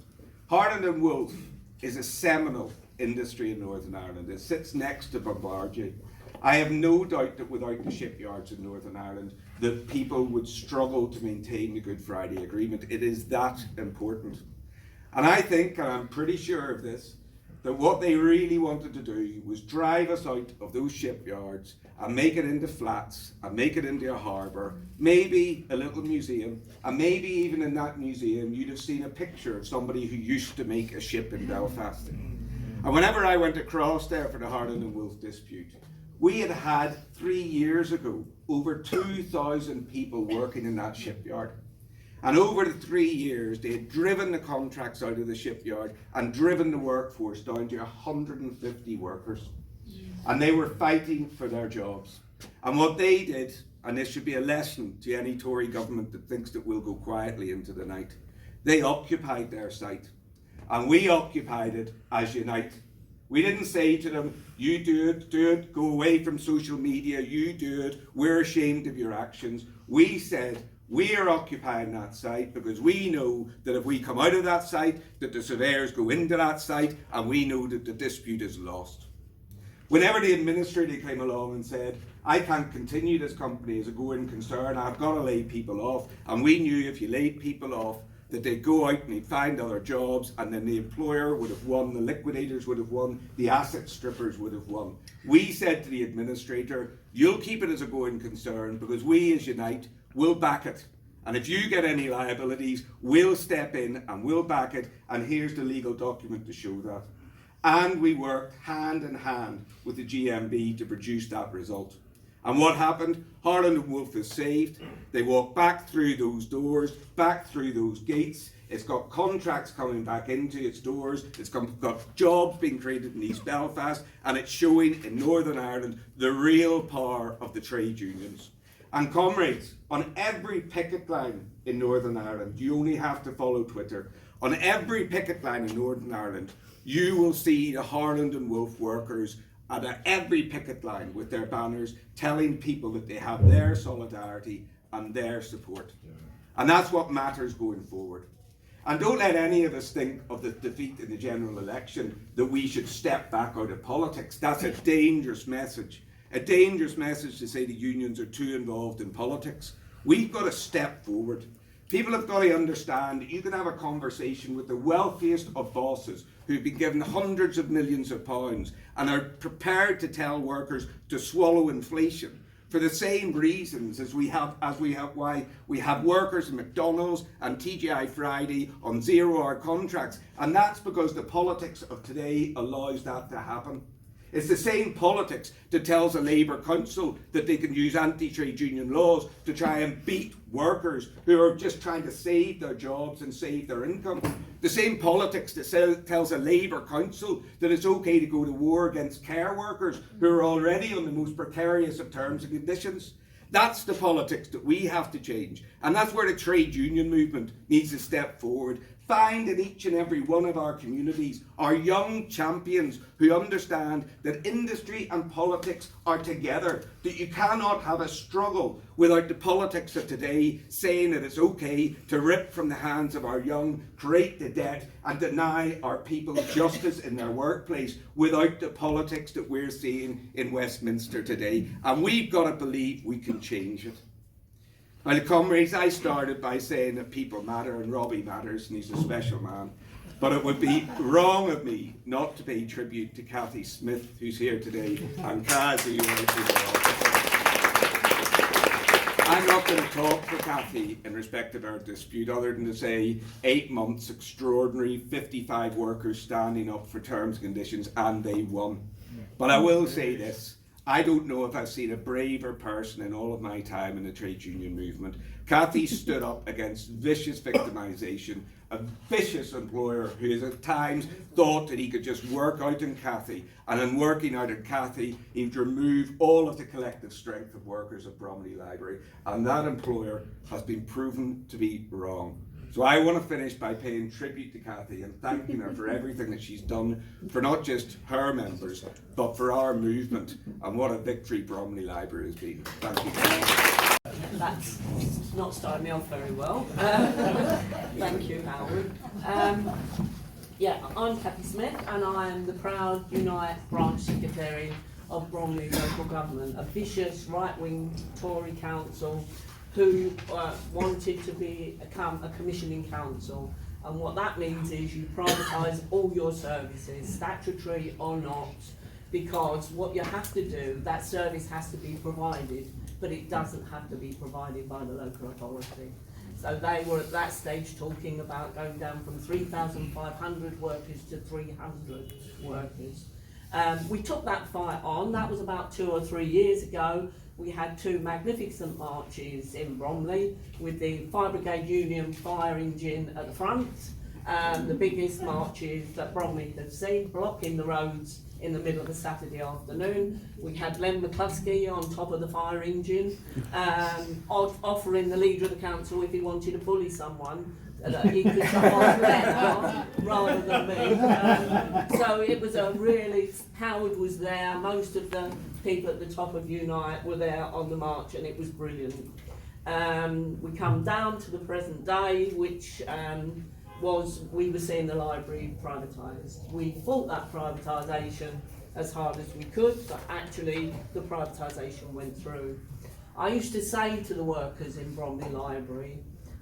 Harland and Wolff is a seminal industry in Northern Ireland. It sits next to Bombardier. I have no doubt that without the shipyards in Northern Ireland, that people would struggle to maintain the Good Friday Agreement. It is that important. And I think, and I'm pretty sure of this, that what they really wanted to do was drive us out of those shipyards and make it into flats and make it into a harbour, maybe a little museum, and maybe even in that museum you'd have seen a picture of somebody who used to make a ship in Belfast. And whenever I went across there for the Harland and Wolff dispute, we had 3 years ago over 2,000 people working in that shipyard. And over the 3 years, they had driven the contracts out of the shipyard and driven the workforce down to 150 workers. And they were fighting for their jobs. And what they did, and this should be a lesson to any Tory government that thinks that we'll go quietly into the night, they occupied their site. And we occupied it as Unite. We didn't say to them, you do it, go away from social media, you do it, we're ashamed of your actions. We said, we are occupying that site because we know that if we come out of that site, that the surveyors go into that site, and we know that the dispute is lost. Whenever the administrator came along and said, I can't continue this company as a going concern, I've got to lay people off, and we knew if you laid people off, that they'd go out and they'd find other jobs, and then the employer would have won, the liquidators would have won, the asset strippers would have won. We said to the administrator, you'll keep it as a going concern because we as Unite will back it. And if you get any liabilities, we'll step in and we'll back it, and here's the legal document to show that. And we worked hand in hand with the GMB to produce that result. And what happened? Harland and Wolff is saved. They walk back through those doors, back through those gates. It's got contracts coming back into its doors. It's got jobs being created in East Belfast, and it's showing in Northern Ireland the real power of the trade unions. And comrades, on every picket line in Northern Ireland, you only have to follow Twitter. On every picket line in Northern Ireland, you will see the Harland and Wolff workers at every picket line with their banners telling people that they have their solidarity and their support. And that's what matters going forward. And don't let any of us think of the defeat in the general election that we should step back out of politics. That's a dangerous message. a dangerous message to say the unions are too involved in politics. We've got to step forward. People have got to understand that you can have a conversation with the wealthiest of bosses who've been given hundreds of millions of pounds and are prepared to tell workers to swallow inflation for the same reasons as why we have workers in McDonald's and TGI Friday on 0-hour contracts. And that's because the politics of today allows that to happen. It's the same politics that tells a Labour council that they can use anti-trade union laws to try and beat workers who are just trying to save their jobs and save their income. The same politics that tells a Labour council that it's okay to go to war against care workers who are already on the most precarious of terms and conditions. That's the politics that we have to change. And that's where the trade union movement needs to step forward. Find in each and every one of our communities our young champions who understand that industry and politics are together, that you cannot have a struggle without the politics of today saying that it's okay to rip from the hands of our young, create the debt and deny our people justice in their workplace without the politics that we're seeing in Westminster today. And we've got to believe we can change it. Now, comrades, I started by saying that people matter and Robbie matters and he's a special man. But it would be wrong of me not to pay tribute to Cathy Smith, who's here today, and Kaz, who you I'm not going to talk for Cathy in respect of our dispute, other than to say 8 months, extraordinary, 55 workers standing up for terms and conditions, and they won. But I will say this. I don't know if I've seen a braver person in all of my time in the trade union movement. Cathy stood up against vicious victimisation, a vicious employer who has at times thought that he could just work out in Cathy, and in working out in Cathy, he'd remove all of the collective strength of workers at Bromley Library, and that employer has been proven to be wrong. So I want to finish by paying tribute to Cathy and thanking her for everything that she's done for not just her members, but for our movement, and what a victory Bromley Library has been. Thank you. That's not starting me off very well. Thank you, Howard. Yeah, I'm Cathy Smith and I'm the proud Unite branch secretary of Bromley Local Government, a vicious right-wing Tory council who wanted to become a commissioning council. And what that means is you privatise all your services, statutory or not, because what you have to do, that service has to be provided, but it doesn't have to be provided by the local authority. So they were at that stage talking about going down from 3,500 workers to 300 workers. We took that fight on. That was about 2 or 3 years ago. We had 2 magnificent marches in Bromley with the Fire Brigade Union fire engine at the front. The biggest marches that Bromley have seen, blocking the roads in the middle of a Saturday afternoon. We had Len McCluskey on top of the fire engine, offering the leader of the council, if he wanted to bully someone, that he could come on there rather than me. So it was a really, Howard was there, most of the people at the top of Unite were there on the march, and it was brilliant. We come down to the present day, which we were seeing the library privatised. We fought that privatisation as hard as we could, but actually the privatisation went through. I used to say to the workers in Bromley Library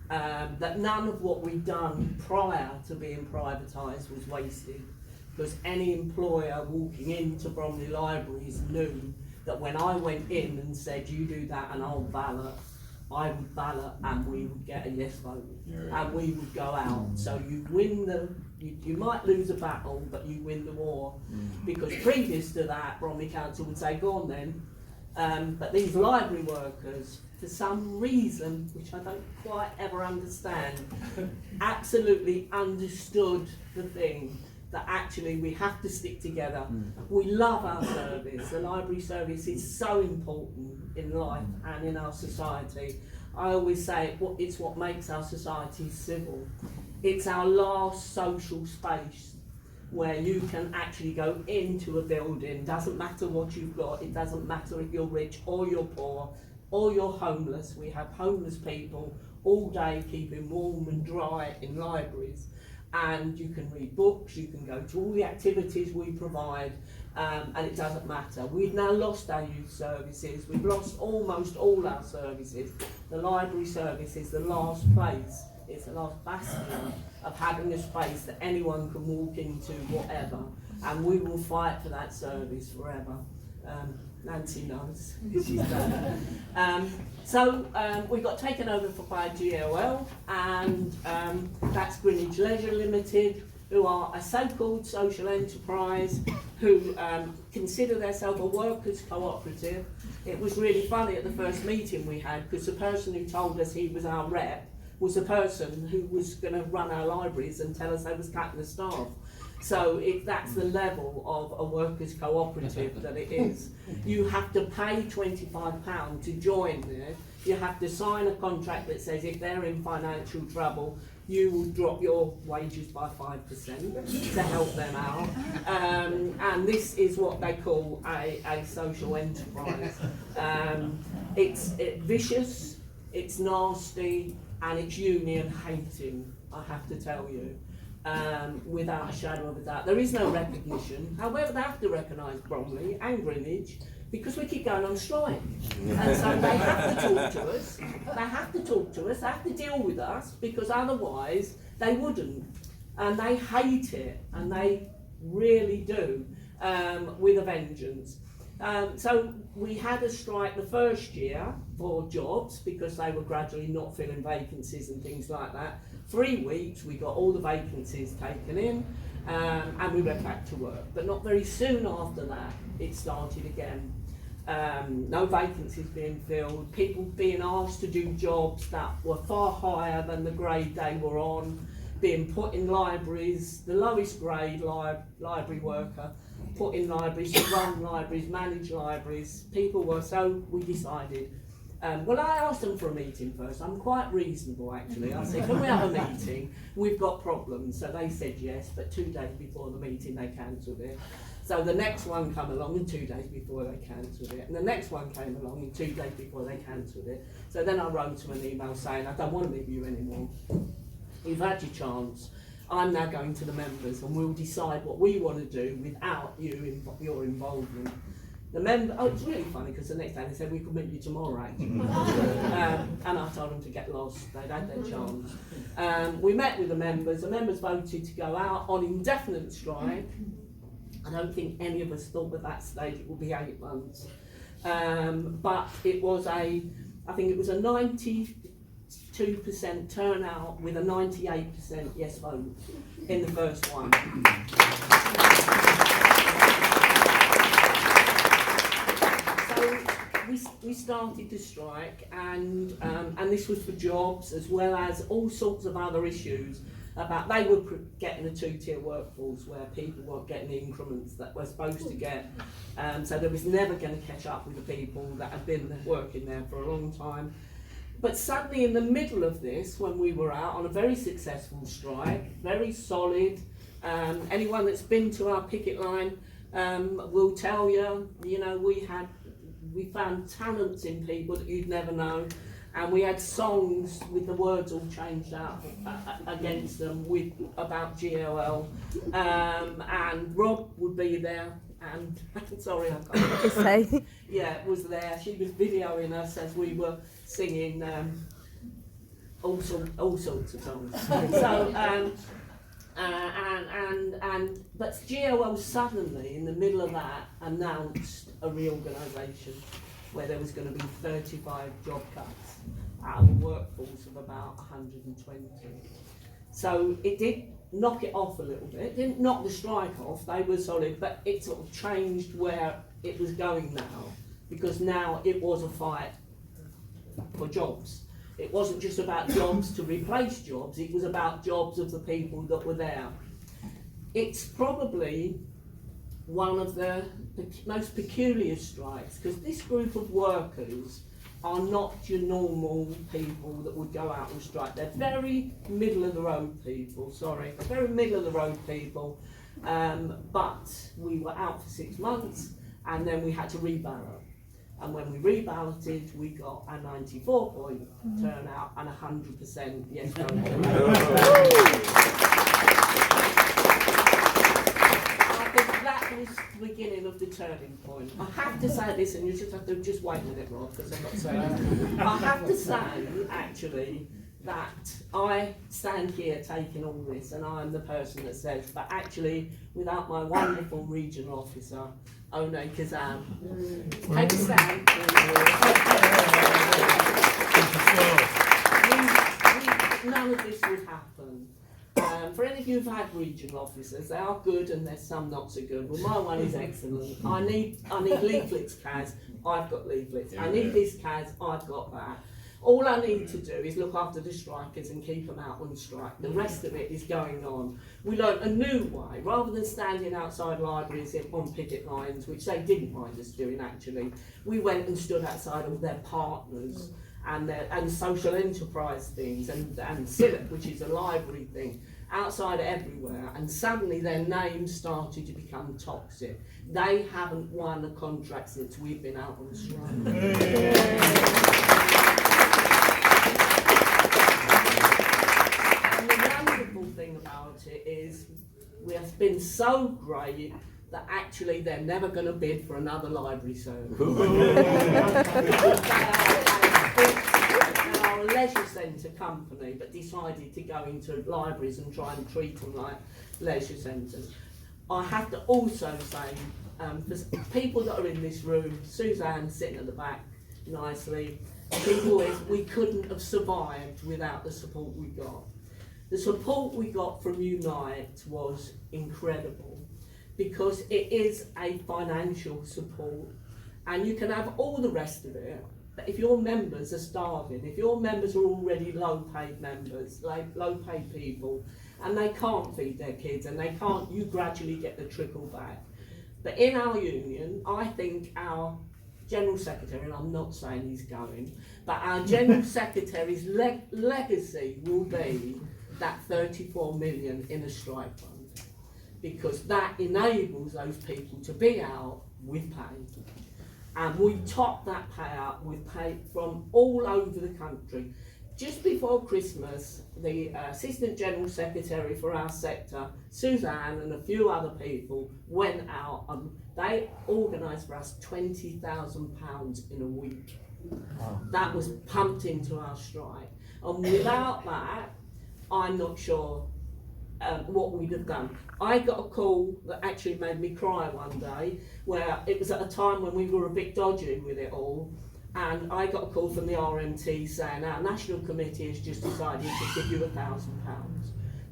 that none of what we'd done prior to being privatised was wasted, because any employer walking into Bromley Libraries knew that when I went in and said, you do that and I'll ballot, I would ballot and we would get a yes vote, and we would go out. So you win you might lose a battle, but you win the war. Because previous to that, Bromley Council would say, go on then. But these library workers, for some reason, which I don't quite ever understand, absolutely understood the thing that actually we have to stick together. We love our service. The library service is so important in life and in our society. I always say it's what makes our society civil. It's our last social space where you can actually go into a building. Doesn't matter what you've got, it doesn't matter if you're rich or you're poor or you're homeless. We have homeless people all day keeping warm and dry in libraries. And you can read books, you can go to all the activities we provide, and it doesn't matter. We've now lost our youth services, we've lost almost all our services. The library service is the last place, it's the last bastion of having a space that anyone can walk into, whatever, and we will fight for that service forever. Nancy knows. She's done. We got taken over by GOL, and that's Greenwich Leisure Limited, who are a so-called social enterprise who consider themselves a workers' cooperative. It was really funny at the first meeting we had, because the person who told us he was our rep was the person who was going to run our libraries and tell us they was cutting the staff. So that's the level of a workers' cooperative that it is. You have to pay £25 to join there. You have to sign a contract that says if they're in financial trouble, you will drop your wages by 5% to help them out. And this is what they call a social enterprise. It's vicious, it's nasty, and it's union hating, I have to tell you. Without a shadow of a doubt. There is no recognition. However, they have to recognise Bromley and Greenwich because we keep going on strike. And so they have to talk to us, they have to deal with us, because otherwise they wouldn't. And they hate it, and they really do, with a vengeance. So we had a strike the first year for jobs because they were gradually not filling vacancies and things like that. 3 weeks we got all the vacancies taken in, and we went back to work. But not very soon after that it started again. No vacancies being filled, people being asked to do jobs that were far higher than the grade they were on, being put in libraries, the lowest grade library worker, put in libraries, to run libraries, manage libraries. People were, so we decided. Well, I asked them for a meeting first. I'm quite reasonable, actually. I said, can we have a meeting? We've got problems. So they said yes, but 2 days before the meeting they cancelled it. So the next one came along, and 2 days before they cancelled it. And the next one came along, and 2 days before they cancelled it. So then I wrote them an email saying, I don't want to meet you anymore. You've had your chance. I'm now going to the members, and we'll decide what we want to do without your involvement. The member, it's really funny because the next day they said we could meet you tomorrow, actually. And I told them to get lost, they'd had their chance. We met with the members voted to go out on indefinite strike. I don't think any of us thought at that stage it would be 8 months. But it was I think it was a 92% turnout with a 98% yes vote in the first one. We started to strike, and this was for jobs as well as all sorts of other issues. About they were getting a 2-tier workforce where people weren't getting the increments that we're supposed to get, so there was never going to catch up with the people that had been working there for a long time. But suddenly, in the middle of this, when we were out on a very successful strike, very solid, anyone that's been to our picket line will tell you, we found talents in people that you'd never know, and we had songs with the words all changed out against them about GOL, and Rob would be there, and sorry I can't say. Yeah, was there. She was videoing us as we were singing all sorts of songs. So but GOL suddenly, in the middle of that, announced a reorganisation where there was going to be 35 job cuts out of a workforce of about 120. So it did knock it off a little bit. It didn't knock the strike off, they were solid, but it sort of changed where it was going now, because now it was a fight for jobs. It wasn't just about jobs to replace jobs, it was about jobs of the people that were there. It's probably one of the most peculiar strikes, because this group of workers are not your normal people that would go out and strike. They're very middle of the road people, very middle of the road people. But we were out for 6 months, and then we had to re-ballot. And when we re-balloted, we got a 94-point turnout and 100% yes vote. I think that is the beginning of the turning point. I have to say this, and you just have to just wait a minute, Rob, because I'm not saying it. I have to say, actually, that I stand here taking all this, and I'm the person that says, but actually, without my wonderful regional officer, One Kazam, take a stand. None of this would happen. For any of you who've had regional officers, they are good and there's some not so good. Well, my one is excellent. I need leaflets, Kaz. I've got leaflets. I need this, Kaz. I've got that. All I need to do is look after the strikers and keep them out on strike. The rest of it is going on. We learnt a new way. Rather than standing outside libraries on picket lines, which they didn't mind us doing actually, we went and stood outside all their partners and social enterprise things and CILIP, which is a library thing, outside everywhere, and suddenly their names started to become toxic. They haven't won a contract since we've been out on strike. And the wonderful thing about it is we have been so great that actually they're never going to bid for another library service. They are a leisure centre company, but decided to go into libraries and try and treat them like leisure centres. I have to also say, for people that are in this room, Suzanne sitting at the back nicely, people is we couldn't have survived without the support we got. The support we got from Unite was incredible, because it is a financial support, and you can have all the rest of it, but if your members are starving, if your members are already low-paid members, like low-paid people, and they can't feed their kids, and they can't, you gradually get the trickle back. But in our union, I think our General Secretary, and I'm not saying he's going, but our General Secretary's legacy will be that 34 million in a strike fund, because that enables those people to be out with pay. And we top that payout with pay from all over the country. Just before Christmas, the Assistant General Secretary for our sector, Suzanne, and a few other people went out and they organised for us £20,000 in a week. Wow. That was pumped into our strike. And without that, I'm not sure what we'd have done. I got a call that actually made me cry one day, where it was at a time when we were a bit dodgy with it all, and I got a call from the RMT saying our national committee has just decided to give you £1,000.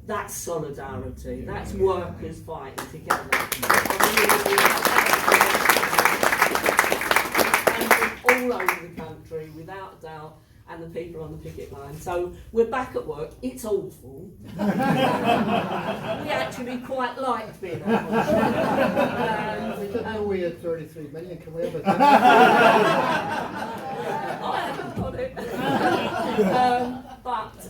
That's solidarity, that's workers fighting together. And all over the country, without a doubt, and the people on the picket line. So we're back at work. It's awful. We actually quite liked being at work. We didn't know we had 33 million. Can we have a I haven't got it. But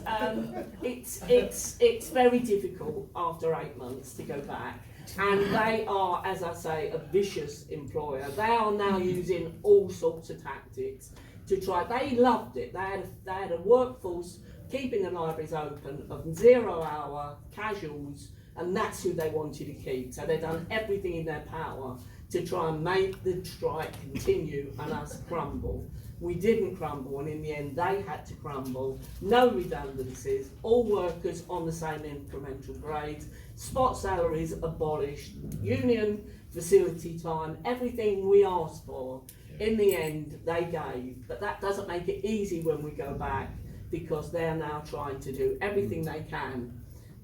it's very difficult after 8 months to go back. And they are, as I say, a vicious employer. They are now using all sorts of tactics to try. They loved it. They had a workforce keeping the libraries open of 0-hour casuals, and that's who they wanted to keep. So they've done everything in their power to try and make the strike continue and us crumble. We didn't crumble, and in the end they had to crumble. No redundancies, all workers on the same incremental grades, spot salaries abolished, union facility time, everything we asked for. In the end, they gave, but that doesn't make it easy when we go back, because they're now trying to do everything they can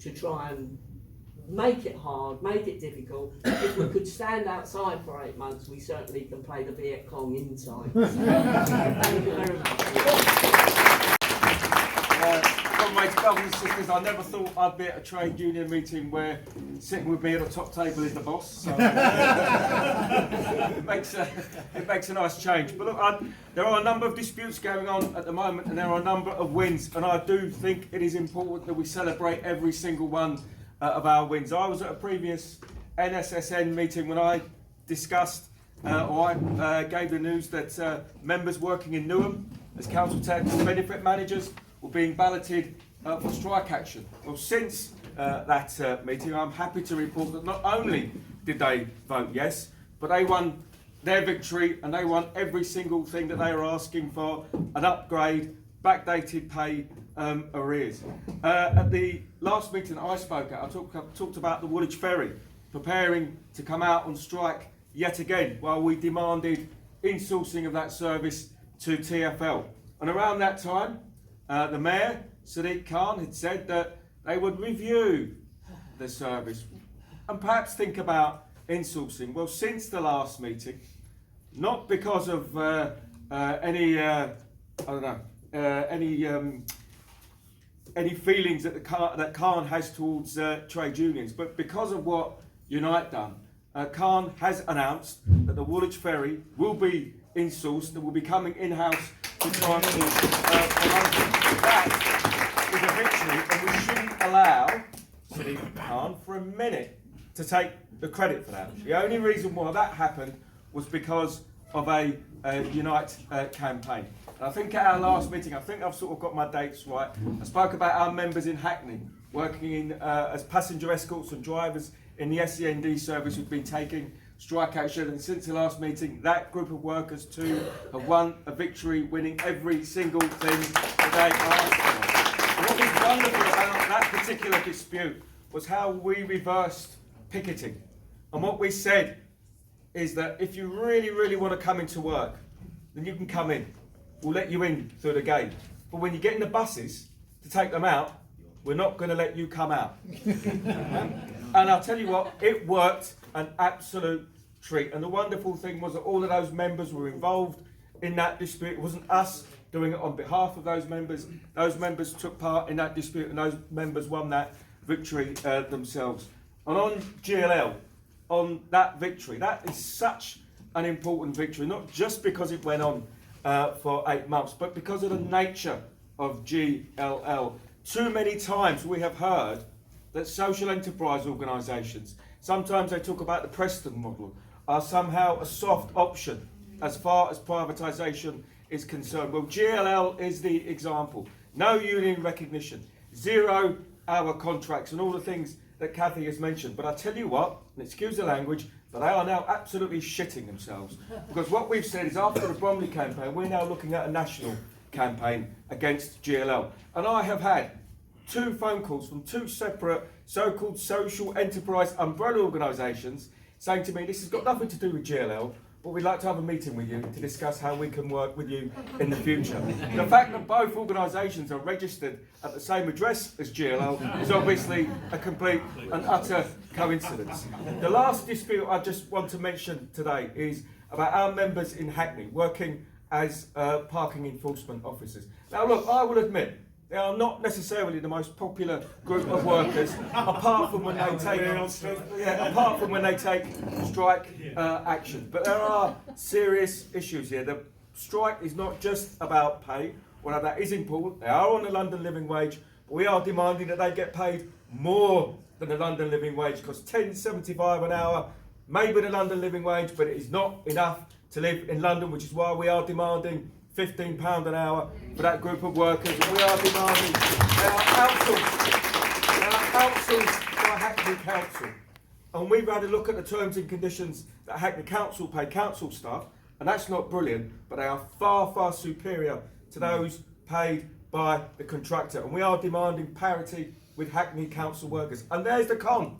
to try and make it hard, make it difficult. If we could stand outside for 8 months, we certainly can play the Viet Cong inside. So, thank you very much. My brothers and sisters, I never thought I'd be at a trade union meeting where sitting with me at the top table is the boss. So it makes a nice change. But look, there are a number of disputes going on at the moment, and there are a number of wins. And I do think it is important that we celebrate every single one of our wins. I was at a previous NSSN meeting when I discussed, or I gave the news that members working in Newham as council tax benefit managers were being balloted for strike action. Well, since that meeting, I'm happy to report that not only did they vote yes, but they won their victory and they won every single thing that they were asking for, an upgrade, backdated pay, arrears. At the last meeting I spoke at, I talked about the Woolwich Ferry preparing to come out on strike yet again while we demanded insourcing of that service to TfL. And around that time, the Mayor, Sadiq Khan, had said that they would review the service and perhaps think about insourcing. Well, since the last meeting, not because of any feelings that Khan has towards trade unions, but because of what Unite done, Khan has announced that the Woolwich Ferry will be insourced, that will be coming in-house to transport. That is a victory, and we shouldn't allow Sadiq Khan for a minute to take the credit for that. The only reason why that happened was because of a Unite campaign. And I think at our last meeting, I think I've sort of got my dates right, I spoke about our members in Hackney working in as passenger escorts and drivers in the SEND service who've been taking strikeout shares, and since the last meeting, that group of workers too have won a victory, winning every single thing that they asked for. And what was wonderful about that particular dispute was how we reversed picketing. And what we said is that if you really, really want to come into work, then you can come in. We'll let you in through the gate. But when you get in the buses to take them out, we're not going to let you come out. And I'll tell you what, it worked an absolute treat. And the wonderful thing was that all of those members were involved in that dispute. It wasn't us doing it on behalf of those members. Those members took part in that dispute and those members won that victory themselves. And on GLL, on that victory, that is such an important victory, not just because it went on for 8 months, but because of the nature of GLL. Too many times we have heard that social enterprise organisations, sometimes they talk about the Preston model, are somehow a soft option as far as privatisation is concerned. Well, GLL is the example. No union recognition, 0-hour contracts and all the things that Kathy has mentioned. But I tell you what, and excuse the language, but they are now absolutely shitting themselves. Because what we've said is after the Bromley campaign, we're now looking at a national campaign against GLL. And I have had 2 phone calls from 2 separate so-called social enterprise umbrella organisations saying to me, this has got nothing to do with GLL, but we'd like to have a meeting with you to discuss how we can work with you in the future. The fact that both organisations are registered at the same address as GLL is obviously a complete and utter coincidence. The last dispute I just want to mention today is about our members in Hackney working as parking enforcement officers. Now look, I will admit, they are not necessarily the most popular group of workers, apart from when they take strike action. But there are serious issues here. The strike is not just about pay, although that is important. They are on the London living wage, but we are demanding that they get paid more than the London living wage, because £10.75 an hour may be the London living wage, but it is not enough to live in London, which is why we are demanding £15 an hour for that group of workers. We are demanding they are outsourced by Hackney Council. And we've had a look at the terms and conditions that Hackney Council pay council staff, and that's not brilliant, but they are far, far superior to those paid by the contractor. And we are demanding parity with Hackney Council workers. And there's the con.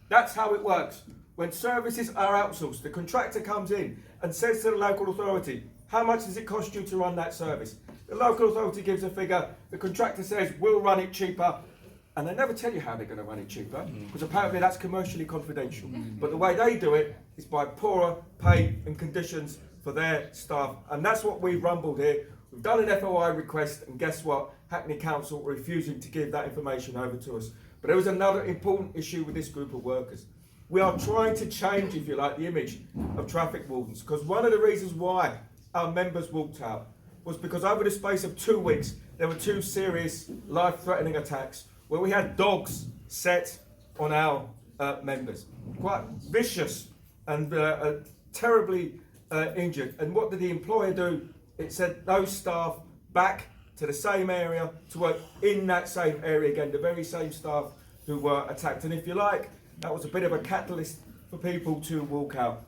That's how it works. When services are outsourced, the contractor comes in and says to the local authority, how much does it cost you to run that service? The local authority gives a figure, the contractor says, we'll run it cheaper, and they never tell you how they're going to run it cheaper, because apparently that's commercially confidential. But the way they do it is by poorer pay and conditions for their staff, and that's what we've rumbled here. We've done an FOI request, and guess what? Hackney Council are refusing to give that information over to us. But there was another important issue with this group of workers. We are trying to change, if you like, the image of traffic wardens, because one of the reasons why our members walked out was because over the space of 2 weeks there were 2 serious life-threatening attacks where we had dogs set on our members, quite vicious and terribly injured. And what did the employer do? It sent those staff back to the same area to work in that same area again, the very same staff who were attacked. And if you like, that was a bit of a catalyst for people to walk out.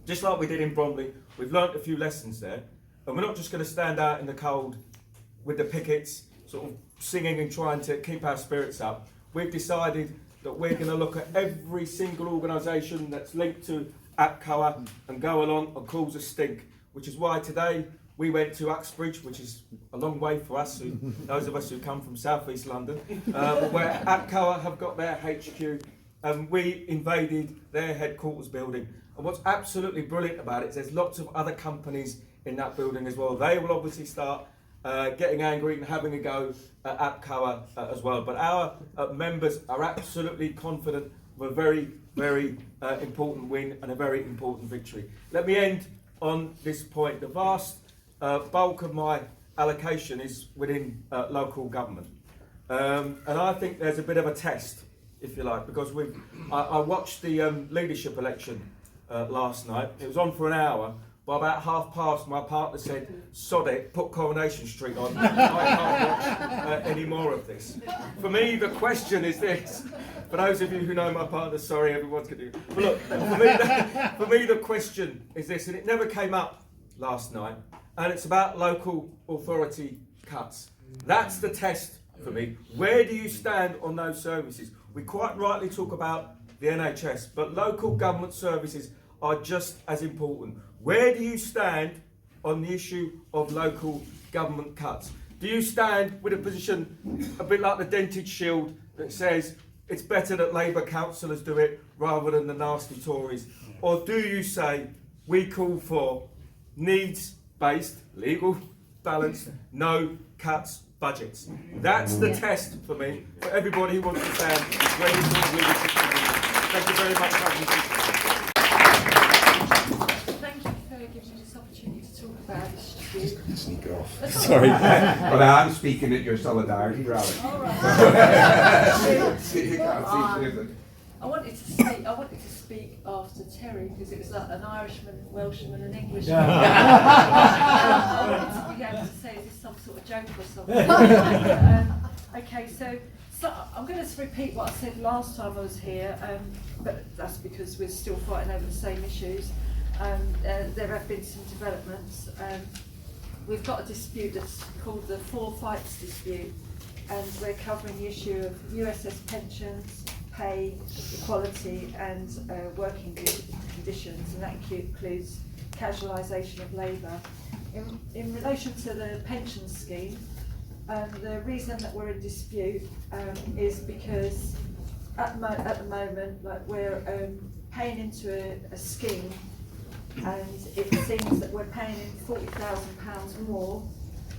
Just like we did in Bromley, we've learnt a few lessons there, and we're not just going to stand out in the cold with the pickets, sort of singing and trying to keep our spirits up. We've decided that we're going to look at every single organisation that's linked to APCOA and go along and cause a stink, which is why today we went to Uxbridge, which is a long way for us, those of us who come from South East London, where APCOA have got their HQ, and we invaded their headquarters building. And what's absolutely brilliant about it is there's lots of other companies in that building as well. They will obviously start getting angry and having a go at APCOA as well. But our members are absolutely confident of a very, very important win and a very important victory. Let me end on this point. The vast bulk of my allocation is within local government. And I think there's a bit of a test, if you like, because I watched the leadership election last night. It was on for an hour. By about past, my partner said, "Sod it, put Coronation Street on. I can't watch any more of this." For me, the question is this. For those of you who know my partner, sorry, everyone's going to do. But look, for me, the question is this, and it never came up last night, and it's about local authority cuts. That's the test for me. Where do you stand on those services? We quite rightly talk about the NHS, but local government services are just as important. Where do you stand on the issue of local government cuts? Do you stand with a position a bit like the dented shield that says it's better that Labour councillors do it rather than the nasty Tories? Or do you say we call for needs-based, legal, balanced, no cuts budgets? That's the test for me, for everybody who wants to stand ready to leadership. Thank you very much for having me. Thank you for giving me this opportunity to talk about this issue. Sneak off. Sorry, but I'm speaking at your solidarity rally. All right. You can't see it. I wanted to speak after Terry because it was like an Irishman, Welshman, and Englishman. I wanted to be able to say, is this some sort of joke or something? Okay, so I'm going to repeat what I said last time I was here, but that's because we're still fighting over the same issues. There have been some developments. We've got a dispute that's called the Four Fights dispute, and we're covering the issue of USS pensions, pay, equality and working conditions, and that includes casualisation of labour. In relation to the pension scheme, the reason that we're in dispute is because at the moment, like, we're paying into a scheme, and it seems that we're paying in £40,000 more,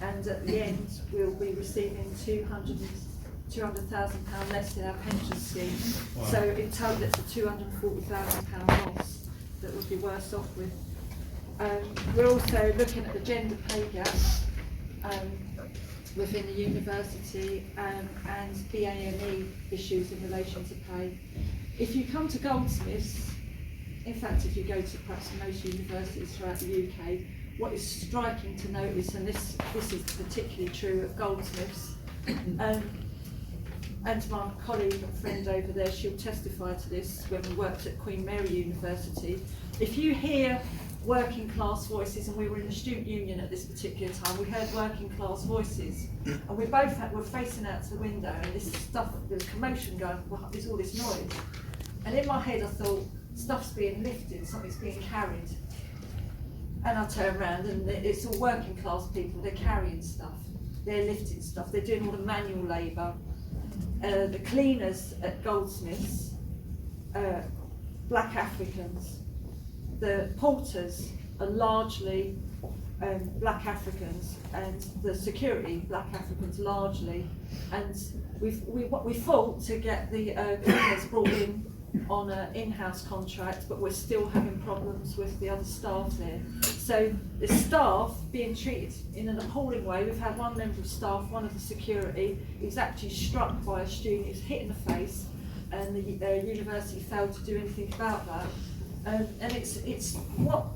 and at the end we'll be receiving £200,000 less in our pension scheme. Wow. So in total it's a £240,000 loss that we'll be worse off with. We're also looking at the gender pay gap within the university and BAME issues in relation to pay. If you come to Goldsmiths, in fact if you go to perhaps most universities throughout the UK, what is striking to notice, and this is particularly true of Goldsmiths, and my colleague and friend over there, she'll testify to this when we worked at Queen Mary University. If you hear working class voices, and we were in the student union at this particular time, we heard working class voices, and we both were facing out to the window, and this stuff, there's commotion going, well, there's all this noise. And in my head I thought, stuff's being lifted, something's being carried. And I turn around and it's all working class people, they're carrying stuff, they're lifting stuff, they're doing all the manual labour. The cleaners at Goldsmiths, black Africans. The porters are largely black Africans, and the security, black Africans largely. And we fought to get the cleaners brought in on an in-house contract, but we're still having problems with the other staff there. So the staff being treated in an appalling way. We've had one member of staff, one of the security, who's actually struck by a student who's hit in the face, and the university failed to do anything about that. And it's what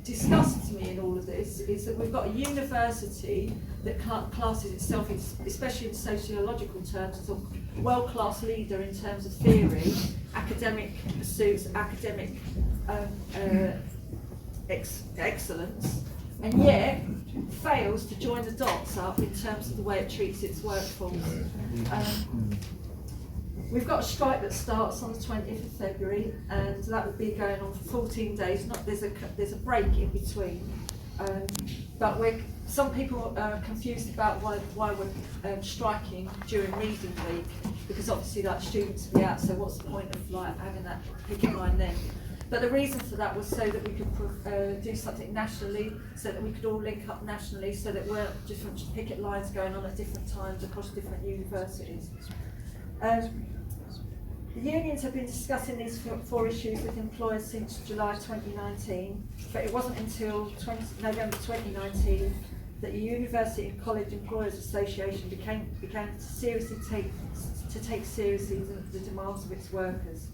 disgusts me in all of this is that we've got a university that classes itself, especially in sociological terms, as a world-class leader in terms of theory, academic pursuits, academic excellence, and yet fails to join the dots up in terms of the way it treats its workforce. We've got a strike that starts on the 20th of February, and that will be going on for 14 days. There's a break in between, but some people are confused about why we're striking during reading week, because obviously like students will be out. So what's the point of like having that picket line then? But the reason for that was so that we could do something nationally, so that we could all link up nationally, so that we're different picket lines going on at different times across different universities. The unions have been discussing these four issues with employers since July 2019, but it wasn't until November 2019 that the University and College Employers Association began to take seriously the demands of its workers.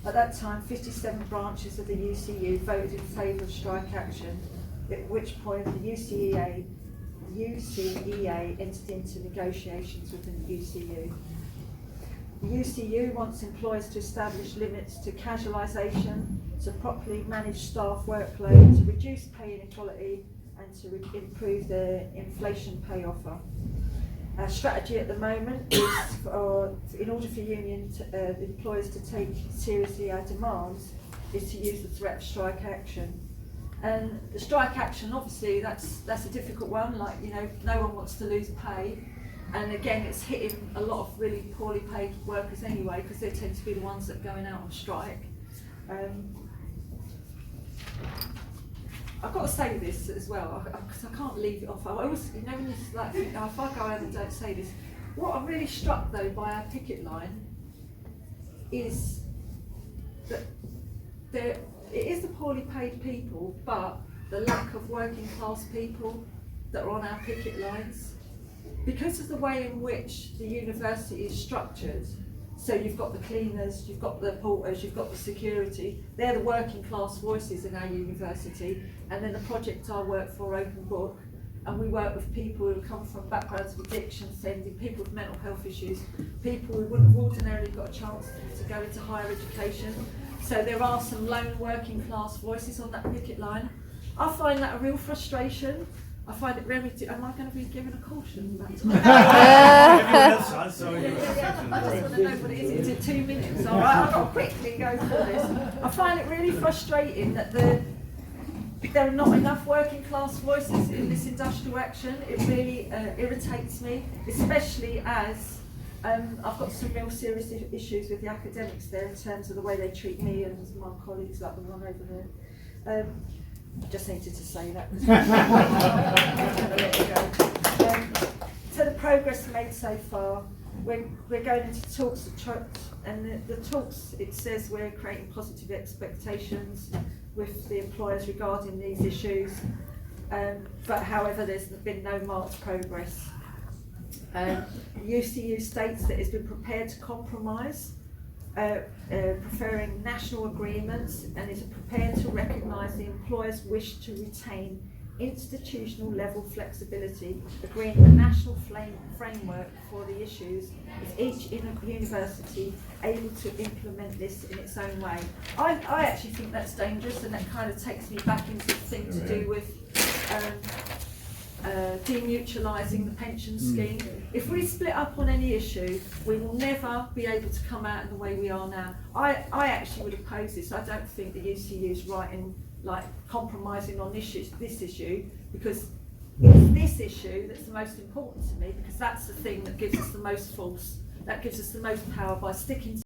At that time, 57 branches of the UCU voted in favour of strike action, at which point the UCEA entered into negotiations with the UCU. The UCU wants employers to establish limits to casualisation, to properly manage staff workload, to reduce pay inequality, and to improve the inflation pay offer. Our strategy at the moment is, in order for the employers to take seriously our demands, is to use the threat of strike action. And the strike action, obviously, that's a difficult one. Like, you know, no one wants to lose pay. And again, it's hitting a lot of really poorly paid workers anyway, because they tend to be the ones that are going out on strike. I've got to say this as well, because I can't leave it off. I always, you know, when you like think, oh, if I go home and don't say this. What I'm really struck though by our picket line is that it is the poorly paid people, but the lack of working class people that are on our picket lines. Because of the way in which the university is structured, so you've got the cleaners, you've got the porters, you've got the security, they're the working class voices in our university, and then the project I work for, Open Book, and we work with people who come from backgrounds of addiction, offending, people with mental health issues, people who wouldn't have ordinarily got a chance to go into higher education. So there are some lone working class voices on that picket line. I find that a real frustration. I find it very. Am I going to be given a caution? Everyone else has, so I just want to know what it is. It's in 2 minutes. All right, I've got to quickly go through this. I find it really frustrating that there are not enough working class voices in this industrial action. It really irritates me, especially as I've got some real serious issues with the academics there in terms of the way they treat me and my colleagues, like the one over there. I just needed to say that. So the progress made so far, we're going into talks, and the talks, it says we're creating positive expectations with the employers regarding these issues, but however there's been no marked progress. UCU states that it's been prepared to compromise, preferring national agreements, and is prepared to recognise the employer's wish to retain institutional level flexibility, agreeing a national framework for the issues, with each university able to implement this in its own way. I actually think that's dangerous, and that kind of takes me back into the thing to do with demutualising the pension scheme. If we split up on any issue, we will never be able to come out in the way we are now. I actually would oppose this. I don't think the UCU is right in like compromising on this issue, because it's this issue that's the most important to me, because that's the thing that gives us the most force, that gives us the most power by sticking to